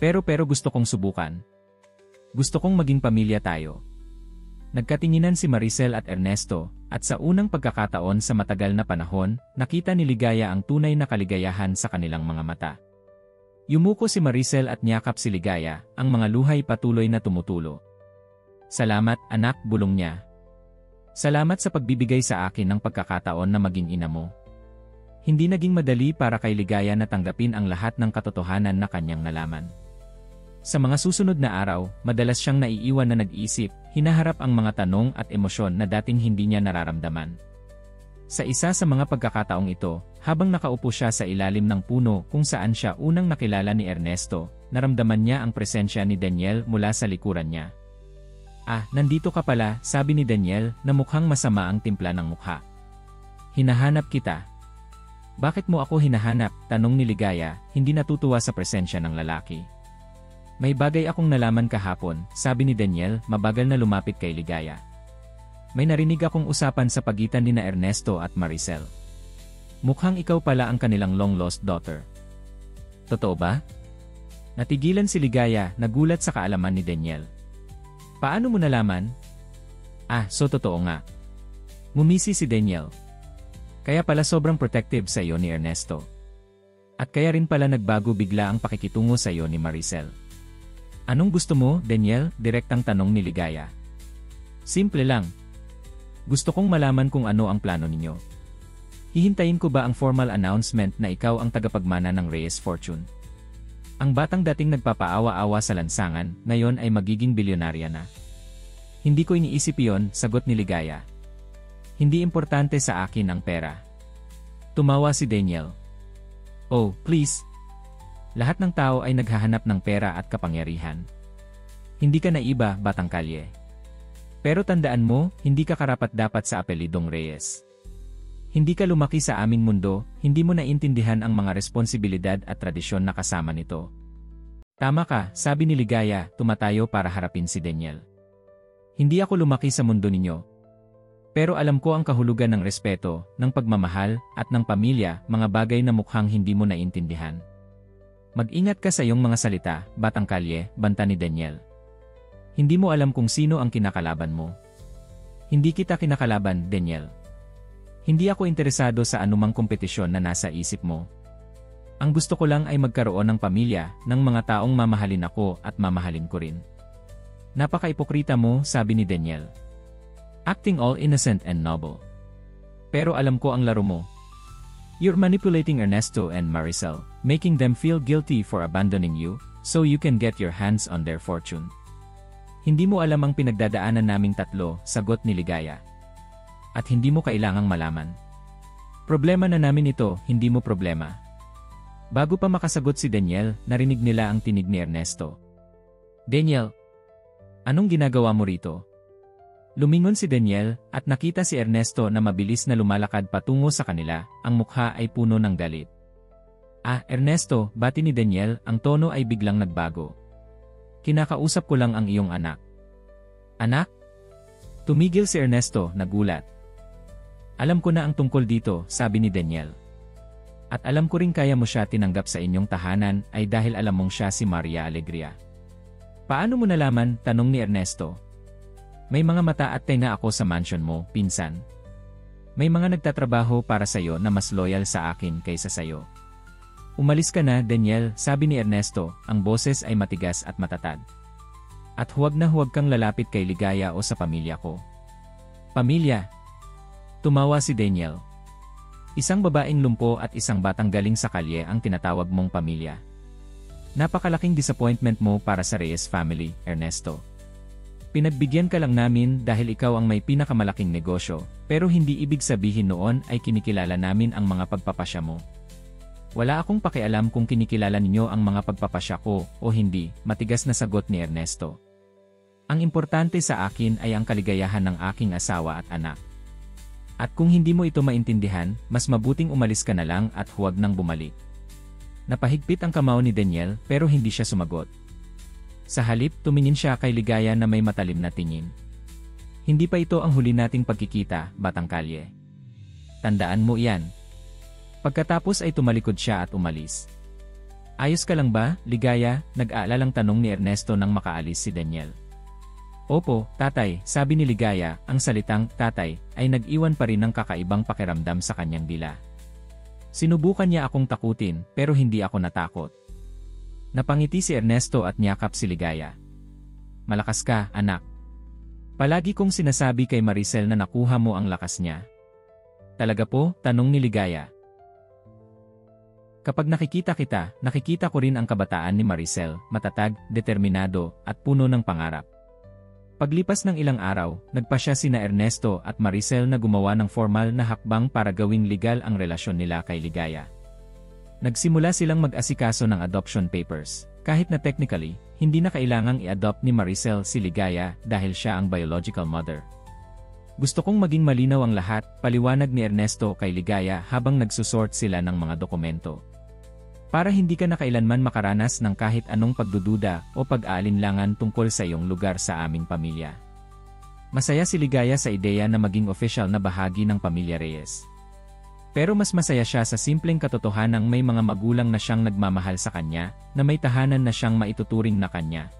Speaker 1: Pero gusto kong subukan. Gusto kong maging pamilya tayo. Nagkatinginan si Maricel at Ernesto, at sa unang pagkakataon sa matagal na panahon, nakita ni Ligaya ang tunay na kaligayahan sa kanilang mga mata. Yumuko si Maricel at niyakap si Ligaya, ang mga luhay patuloy na tumutulo. Salamat, anak, bulong niya. Salamat sa pagbibigay sa akin ng pagkakataon na maging ina mo. Hindi naging madali para kay Ligaya na tanggapin ang lahat ng katotohanan na kanyang nalaman. Sa mga susunod na araw, madalas siyang naiiwan na nag-iisip, hinaharap ang mga tanong at emosyon na dating hindi niya nararamdaman. Sa isa sa mga pagkakataong ito, habang nakaupo siya sa ilalim ng puno kung saan siya unang nakilala ni Ernesto, naramdaman niya ang presensya ni Daniel mula sa likuran niya. "Ah, nandito ka pala," sabi ni Daniel na mukhang masama ang timpla ng mukha. "Hinahanap kita." "Bakit mo ako hinahanap?" tanong ni Ligaya, hindi natutuwa sa presensya ng lalaki. "May bagay akong nalaman kahapon," sabi ni Daniel, mabagal na lumapit kay Ligaya. "May narinig akong usapan sa pagitan ni Ernesto at Maricel. Mukhang ikaw pala ang kanilang long-lost daughter." "Totoo ba?" Natigilan si Ligaya, nagulat sa kaalaman ni Daniel. "Paano mo nalaman?" "Ah, so totoo nga." Ngumisi si Daniel. "Kaya pala sobrang protective sa iyo ni Ernesto. At kaya rin pala nagbago bigla ang pakikitungo sa iyo ni Maricel." "Anong gusto mo, Daniel?" direktang tanong ni Ligaya. "Simple lang. Gusto kong malaman kung ano ang plano ninyo. Hihintayin ko ba ang formal announcement na ikaw ang tagapagmana ng Reyes Fortune? Ang batang dating nagpapaawa-awa sa lansangan, ngayon ay magiging bilyonarya na." "Hindi ko iniisip iyon," sagot ni Ligaya. "Hindi importante sa akin ang pera." Tumawa si Daniel. "Oh, please. Lahat ng tao ay naghahanap ng pera at kapangyarihan. Hindi ka naiba, batang kalye. Pero tandaan mo, hindi ka karapat-dapat sa apelidong Reyes. Hindi ka lumaki sa aming mundo, hindi mo naintindihan ang mga responsibilidad at tradisyon na kasama nito." "Tama ka," sabi ni Ligaya, tumatayo para harapin si Daniel. "Hindi ako lumaki sa mundo ninyo. Pero alam ko ang kahulugan ng respeto, ng pagmamahal, at ng pamilya, mga bagay na mukhang hindi mo naintindihan. Mag-ingat ka sa iyong mga salita, batang kalye," banta ni Daniel. "Hindi mo alam kung sino ang kinakalaban mo." "Hindi kita kinakalaban, Daniel. Hindi ako interesado sa anumang kompetisyon na nasa isip mo. Ang gusto ko lang ay magkaroon ng pamilya, ng mga taong mamahalin ako at mamahalin ko rin." "Napaka-ipokrita mo," sabi ni Daniel. "Acting all innocent and noble. Pero alam ko ang laro mo. You're manipulating Ernesto and Maricel, making them feel guilty for abandoning you, so you can get your hands on their fortune. Hindi mo alam ang pinagdadaanan naming tatlo," sagot ni Ligaya. "At hindi mo kailangang malaman. Problema na namin ito, hindi mo problema." Bago pa makasagot si Daniel, narinig nila ang tinig ni Ernesto. "Daniel, anong ginagawa mo rito?" Lumingon si Daniel, at nakita si Ernesto na mabilis na lumalakad patungo sa kanila, ang mukha ay puno ng galit. "Ah, Ernesto," bati ni Daniel, ang tono ay biglang nagbago. "Kinakausap ko lang ang iyong anak." "Anak?" Tumigil si Ernesto, nagulat. "Alam ko na ang tungkol dito," sabi ni Daniel. "At alam ko rin kaya mo siya tinanggap sa inyong tahanan ay dahil alam mong siya si Maria Alegria." "Paano mo nalaman?" tanong ni Ernesto. "May mga mata at tenga ako sa mansion mo, pinsan. May mga nagtatrabaho para sa'yo na mas loyal sa akin kaysa sa'yo." "Umalis ka na, Daniel," sabi ni Ernesto, ang boses ay matigas at matatag. "At huwag na huwag kang lalapit kay Ligaya o sa pamilya ko." "Pamilya?" Tumawa si Daniel. "Isang babaeng lumpo at isang batang galing sa kalye ang tinatawag mong pamilya. Napakalaking disappointment mo para sa Reyes family, Ernesto. Pinagbigyan ka lang namin dahil ikaw ang may pinakamalaking negosyo, pero hindi ibig sabihin noon ay kinikilala namin ang mga pagpapasya mo." "Wala akong pakialam kung kinikilala ninyo ang mga pagpapasya ko o hindi," matigas na sagot ni Ernesto. "Ang importante sa akin ay ang kaligayahan ng aking asawa at anak. At kung hindi mo ito maintindihan, mas mabuting umalis ka na lang at huwag nang bumalik." Napahigpit ang kamao ni Daniel pero hindi siya sumagot. Sa halip, tumingin siya kay Ligaya na may matalim na tingin. "Hindi pa ito ang huli nating pagkikita, batang kalye. Tandaan mo iyan." Pagkatapos ay tumalikod siya at umalis. "Ayos ka lang ba, Ligaya?" nag-aalalang tanong ni Ernesto nang makaalis si Daniel. "Opo, tatay," sabi ni Ligaya, ang salitang tatay ay nag-iwan pa rin ng kakaibang pakiramdam sa kanyang dila. "Sinubukan niya akong takutin pero hindi ako natakot." Napangiti si Ernesto at niyakap si Ligaya. "Malakas ka, anak. Palagi kong sinasabi kay Maricel na nakuha mo ang lakas niya." "Talaga po?" tanong ni Ligaya. "Kapag nakikita kita, nakikita ko rin ang kabataan ni Maricel, matatag, determinado, at puno ng pangarap. Paglipas ng ilang araw, nagpasya sina Ernesto at Maricel na gumawa ng formal na hakbang para gawing legal ang relasyon nila kay Ligaya. Nagsimula silang mag-asikaso ng adoption papers, kahit na technically, hindi na kailangang i-adopt ni Maricel si Ligaya dahil siya ang biological mother. Gusto kong maging malinaw ang lahat, paliwanag ni Ernesto kay Ligaya habang nagsusort sila ng mga dokumento. Para hindi ka na kailanman makaranas ng kahit anong pagdududa o pag-aalinlangan tungkol sa iyong lugar sa aming pamilya. Masaya si Ligaya sa ideya na maging official na bahagi ng pamilya Reyes. Pero mas masaya siya sa simpleng katotohanang may mga magulang na siyang nagmamahal sa kanya, na may tahanan na siyang maituturing na kanya.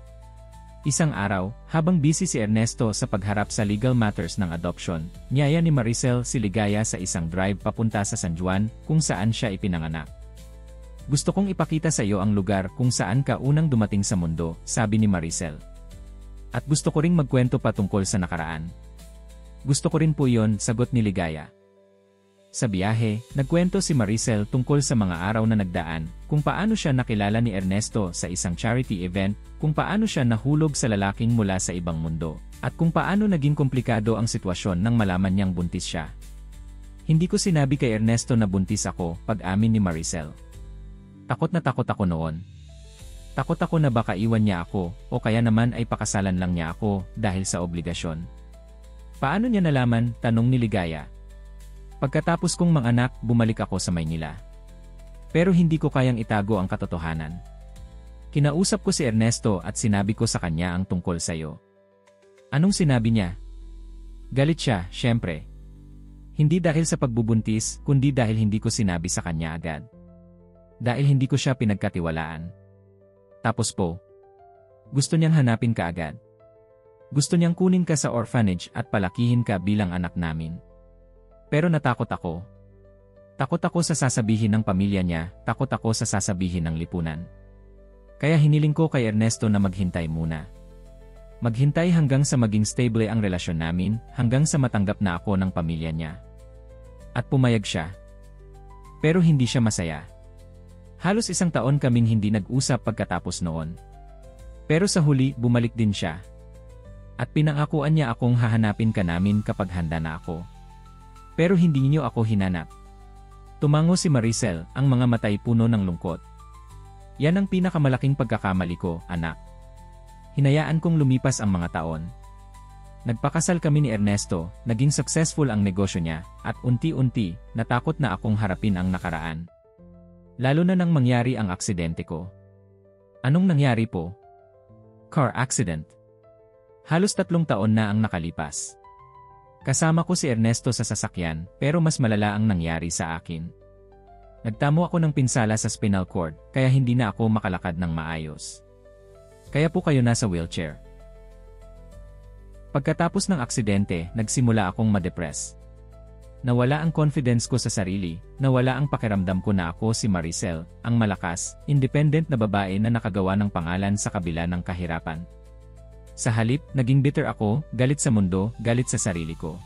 Speaker 1: Isang araw, habang busy si Ernesto sa pagharap sa legal matters ng adoption, niyaya ni Maricel si Ligaya sa isang drive papunta sa San Juan, kung saan siya ipinanganak. Gusto kong ipakita sa iyo ang lugar kung saan ka unang dumating sa mundo, sabi ni Maricel. At gusto ko ring magkwento pa tungkol sa nakaraan. Gusto ko rin po yon, sagot ni Ligaya. Sa biyahe, nagkwento si Maricel tungkol sa mga araw na nagdaan, kung paano siya nakilala ni Ernesto sa isang charity event, kung paano siya nahulog sa lalaking mula sa ibang mundo, at kung paano naging komplikado ang sitwasyon nang malaman niyang buntis siya. Hindi ko sinabi kay Ernesto na buntis ako, pag-amin ni Maricel. Takot na takot ako noon. Takot ako na baka iwan niya ako, o kaya naman ay pakasalan lang niya ako dahil sa obligasyon. Paano niya nalaman? Tanong ni Ligaya. Pagkatapos kong manganak, bumalik ako sa Maynila. Pero hindi ko kayang itago ang katotohanan. Kinausap ko si Ernesto at sinabi ko sa kanya ang tungkol sa iyo. Anong sinabi niya? Galit siya, syempre. Hindi dahil sa pagbubuntis, kundi dahil hindi ko sinabi sa kanya agad. Dahil hindi ko siya pinagkatiwalaan. Tapos po, gusto niyang hanapin ka agad. Gusto niyang kunin ka sa orphanage at palakihin ka bilang anak namin. Pero natakot ako. Takot ako sa sasabihin ng pamilya niya, takot ako sa sasabihin ng lipunan. Kaya hiniling ko kay Ernesto na maghintay muna. Maghintay hanggang sa maging stable ang relasyon namin, hanggang sa matanggap na ako ng pamilya niya. At pumayag siya. Pero hindi siya masaya. Halos 1 taon kaming hindi nag-usap pagkatapos noon. Pero sa huli, bumalik din siya. At pinangakuan niya akong hahanapin ka namin kapag handa na ako. Pero hindi niyo ako hinanap. Tumango si Maricel, ang mga matay puno ng lungkot. Yan ang pinakamalaking pagkakamali ko, anak. Hinayaan kong lumipas ang mga taon. Nagpakasal kami ni Ernesto, naging successful ang negosyo niya, at unti-unti, natakot na akong harapin ang nakaraan. Lalo na nang mangyari ang aksidente ko. Anong nangyari po? Car accident. Halos 3 taon na ang nakalipas. Kasama ko si Ernesto sa sasakyan, pero mas malala ang nangyari sa akin. Nagtamo ako ng pinsala sa spinal cord, kaya hindi na ako makalakad ng maayos. Kaya po kayo nasa wheelchair. Pagkatapos ng aksidente, nagsimula akong ma-depress. Nawala ang confidence ko sa sarili, nawala ang pakiramdam ko na ako si Maricel, ang malakas, independent na babae na nakagawa ng pangalan sa kabila ng kahirapan. Sa halip, naging bitter ako, galit sa mundo, galit sa sarili ko.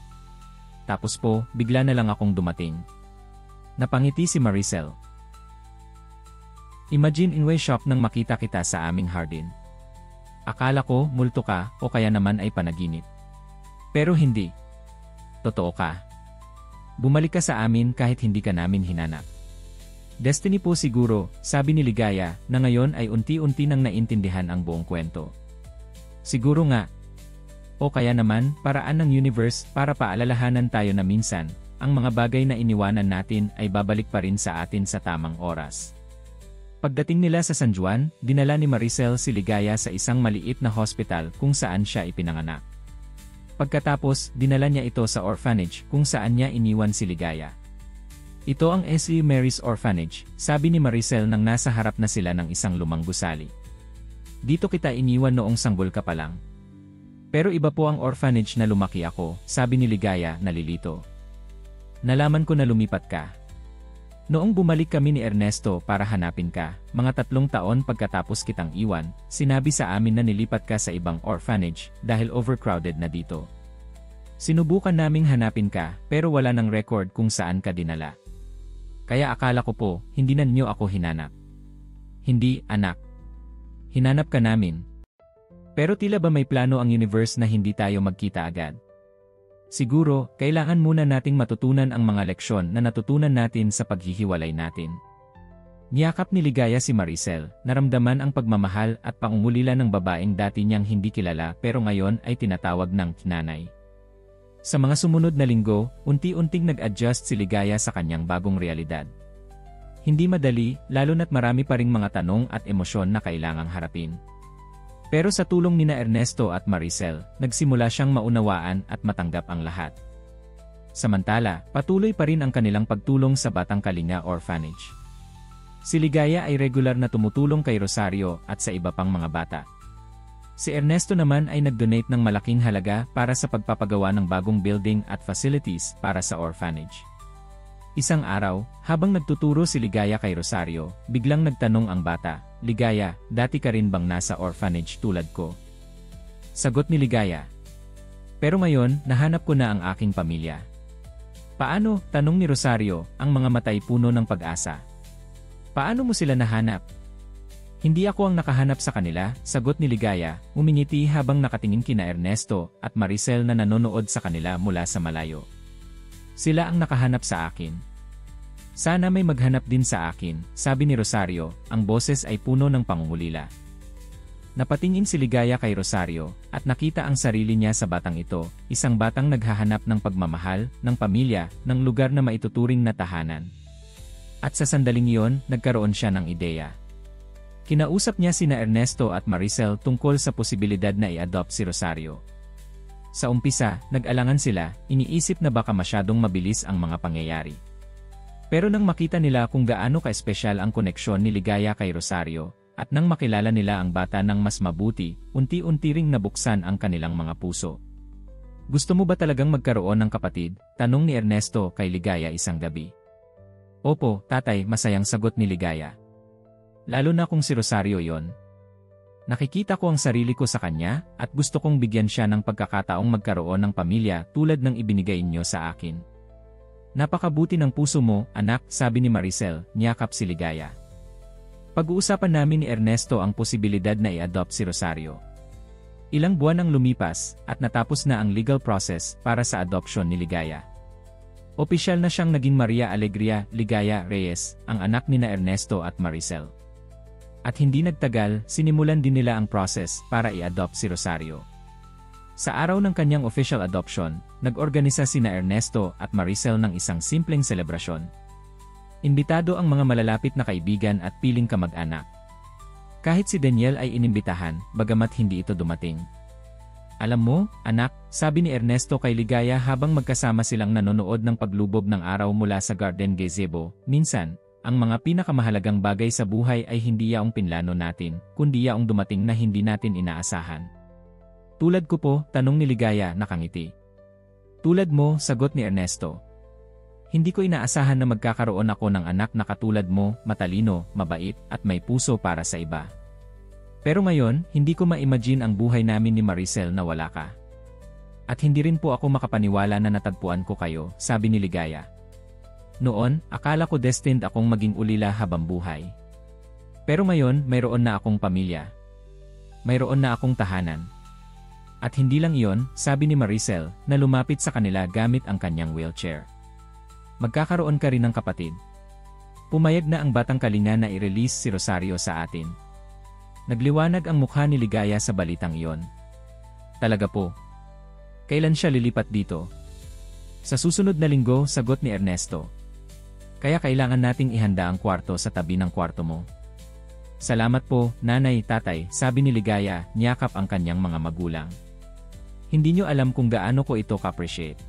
Speaker 1: Tapos po, bigla na lang akong dumating. Napangiti si Maricel. Imagine in way shock nang makita kita sa aming hardin. Akala ko, multo ka, o kaya naman ay panaginip. Pero hindi. Totoo ka. Bumalik ka sa amin kahit hindi ka namin hinanap. Destiny po siguro, sabi ni Ligaya, na ngayon ay unti-unti nang naintindihan ang buong kwento. Siguro nga. O kaya naman, paraan ng universe para paalalahanan tayo na minsan, ang mga bagay na iniwanan natin ay babalik pa rin sa atin sa tamang oras. Pagdating nila sa San Juan, dinala ni Maricel si Ligaya sa isang maliit na hospital kung saan siya ipinanganak. Pagkatapos, dinala niya ito sa orphanage kung saan niya iniwan si Ligaya. Ito ang St. Mary's Orphanage, sabi ni Maricel nang nasa harap na sila ng isang lumang gusali. Dito kita iniwan noong sanggol ka pa lang. Pero iba po ang orphanage na lumaki ako, sabi ni Ligaya, nalilito. Nalaman ko na lumipat ka. Noong bumalik kami ni Ernesto para hanapin ka, mga 3 taon pagkatapos kitang iwan, sinabi sa amin na nilipat ka sa ibang orphanage dahil overcrowded na dito. Sinubukan naming hanapin ka pero wala ng record kung saan ka dinala. Kaya akala ko po, hindi na niyo ako hinanap. Hindi, anak. Hinanap ka namin. Pero tila ba may plano ang universe na hindi tayo magkita agad? Siguro, kailangan muna nating matutunan ang mga leksyon na natutunan natin sa paghihiwalay natin. Niyakap ni Ligaya si Maricel, naramdaman ang pagmamahal at pangungulila ng babaeng dati niyang hindi kilala pero ngayon ay tinatawag ng nanay. Sa mga sumunod na linggo, unti-unting nag-adjust si Ligaya sa kanyang bagong realidad. Hindi madali, lalo na't marami pa ring mga tanong at emosyon na kailangang harapin. Pero sa tulong nina Ernesto at Maricel, nagsimula siyang maunawaan at matanggap ang lahat. Samantala, patuloy pa rin ang kanilang pagtulong sa Batang Kalinga Orphanage. Si Ligaya ay regular na tumutulong kay Rosario at sa iba pang mga bata. Si Ernesto naman ay nag-donate ng malaking halaga para sa pagpapagawa ng bagong building at facilities para sa orphanage. Isang araw, habang nagtuturo si Ligaya kay Rosario, biglang nagtanong ang bata, "Ligaya, dati ka rin bang nasa orphanage tulad ko?" Sagot ni Ligaya, "Pero ngayon, nahanap ko na ang aking pamilya." "Paano?" tanong ni Rosario, ang mga matay puno ng pag-asa. "Paano mo sila nahanap?" "Hindi ako ang nakahanap sa kanila," sagot ni Ligaya, umingiti habang nakatingin kina Ernesto at Maricel na nanonood sa kanila mula sa malayo. "Sila ang nakahanap sa akin. Sana may maghanap din sa akin," sabi ni Rosario, ang boses ay puno ng pangungulila. Napatingin si Ligaya kay Rosario, at nakita ang sarili niya sa batang ito, isang batang naghahanap ng pagmamahal, ng pamilya, ng lugar na maituturing na tahanan. At sa sandaling iyon, nagkaroon siya ng ideya. Kinausap niya sina Ernesto at Maricel tungkol sa posibilidad na i-adopt si Rosario. Sa umpisa, nag-alangan sila, iniisip na baka masyadong mabilis ang mga pangyayari. Pero nang makita nila kung gaano ka-espesyal ang koneksyon ni Ligaya kay Rosario, at nang makilala nila ang bata ng mas mabuti, unti-unti ring nabuksan ang kanilang mga puso. "Gusto mo ba talagang magkaroon ng kapatid?" tanong ni Ernesto kay Ligaya isang gabi. "Opo, tatay," masayang sagot ni Ligaya. "Lalo na kung si Rosario yon. Nakikita ko ang sarili ko sa kanya, at gusto kong bigyan siya ng pagkakataong magkaroon ng pamilya tulad ng ibinigay niyo sa akin." "Napakabuti ng puso mo, anak," sabi ni Maricel, niyakap si Ligaya. Pag-uusapan namin ni Ernesto ang posibilidad na i-adopt si Rosario. Ilang buwan ang lumipas, at natapos na ang legal process para sa adoption ni Ligaya. Opisyal na siyang naging Maria Alegria Ligaya Reyes, ang anak nina Ernesto at Maricel. At hindi nagtagal, sinimulan din nila ang process para i-adopt si Rosario. Sa araw ng kanyang official adoption, nag-organisa sina Ernesto at Maricel ng isang simpleng selebrasyon. Imbitado ang mga malalapit na kaibigan at piling kamag-anak. Kahit si Daniel ay inimbitahan, bagamat hindi ito dumating. "Alam mo, anak," sabi ni Ernesto kay Ligaya habang magkasama silang nanonood ng paglubob ng araw mula sa Garden Gazebo, "minsan, ang mga pinakamahalagang bagay sa buhay ay hindi yaong pinlano natin, kundi yaong dumating na hindi natin inaasahan." "Tulad ko po?" tanong ni Ligaya nakangiti. "Tulad mo," sagot ni Ernesto. "Hindi ko inaasahan na magkakaroon ako ng anak na katulad mo, matalino, mabait, at may puso para sa iba. Pero ngayon, hindi ko ma-imagine ang buhay namin ni Maricel na wala ka. At hindi rin po ako makapaniwala na natagpuan ko kayo," sabi ni Ligaya. "Noon, akala ko destined akong maging ulila habang buhay. Pero ngayon, mayroon na akong pamilya. Mayroon na akong tahanan." At hindi lang iyon, sabi ni Maricel, na lumapit sa kanila gamit ang kanyang wheelchair. "Magkakaroon ka rin ng kapatid." Pumayag na ang Batang Kalinga na i-release si Rosario sa atin. Nagliwanag ang mukha ni Ligaya sa balitang iyon. "Talaga po? Kailan siya lilipat dito?" "Sa susunod na linggo," sagot ni Ernesto. "Kaya kailangan nating ihanda ang kwarto sa tabi ng kwarto mo." "Salamat po, nanay, tatay," sabi ni Ligaya, niyakap ang kanyang mga magulang. "Hindi nyo alam kung gaano ko ito ka-appreciate."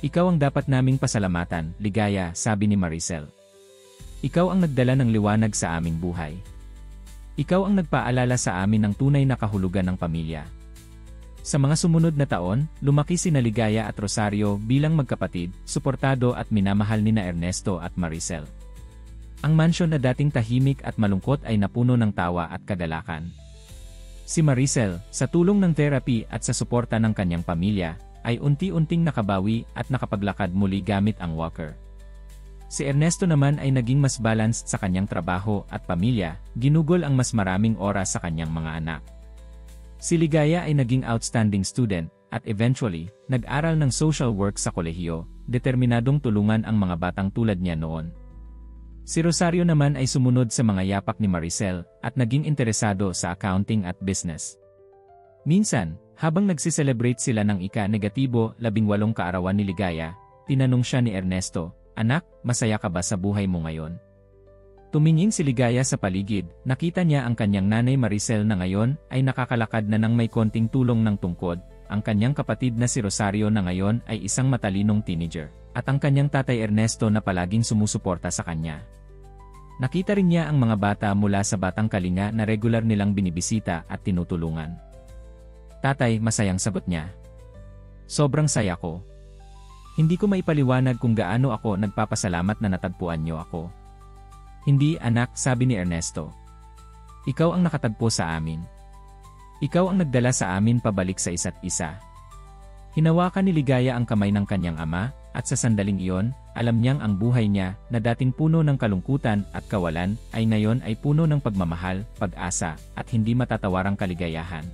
Speaker 1: "Ikaw ang dapat naming pasalamatan, Ligaya," sabi ni Maricel. "Ikaw ang nagdala ng liwanag sa aming buhay. Ikaw ang nagpaalala sa amin ng tunay na kahulugan ng pamilya." Sa mga sumunod na taon, lumaki sina Ligaya at Rosario bilang magkapatid, suportado at minamahal nina Ernesto at Maricel. Ang mansyon na dating tahimik at malungkot ay napuno ng tawa at kagalakan. Si Maricel, sa tulong ng therapy at sa suporta ng kanyang pamilya, ay unti-unting nakabawi at nakapaglakad muli gamit ang walker. Si Ernesto naman ay naging mas balanced sa kanyang trabaho at pamilya, ginugol ang mas maraming oras sa kanyang mga anak. Si Ligaya ay naging outstanding student at eventually, nag-aral ng social work sa kolehiyo, determinadong tulungan ang mga batang tulad niya noon. Si Rosario naman ay sumunod sa mga yapak ni Maricel at naging interesado sa accounting at business. Minsan, habang nagsiselebrate sila ng ika-negatibo 18 kaarawan ni Ligaya, tinanong siya ni Ernesto, "Anak, masaya ka ba sa buhay mo ngayon?" Tumingin si Ligaya sa paligid, nakita niya ang kanyang nanay Maricel na ngayon ay nakakalakad na ng may konting tulong ng tungkod, ang kanyang kapatid na si Rosario na ngayon ay isang matalinong teenager, at ang kanyang tatay Ernesto na palaging sumusuporta sa kanya. Nakita rin niya ang mga bata mula sa Batang Kalinga na regular nilang binibisita at tinutulungan. "Tatay," masayang sagot niya. "Sobrang saya ko. Hindi ko maipaliwanag kung gaano ako nagpapasalamat na natagpuan niyo ako." "Hindi, anak," sabi ni Ernesto. "Ikaw ang nakatagpo sa amin. Ikaw ang nagdala sa amin pabalik sa isa't isa." Hinawakan ni Ligaya ang kamay ng kanyang ama, at sa sandaling iyon, alam niyang ang buhay niya, na dating puno ng kalungkutan at kawalan, ay ngayon ay puno ng pagmamahal, pag-asa, at hindi matatawarang kaligayahan.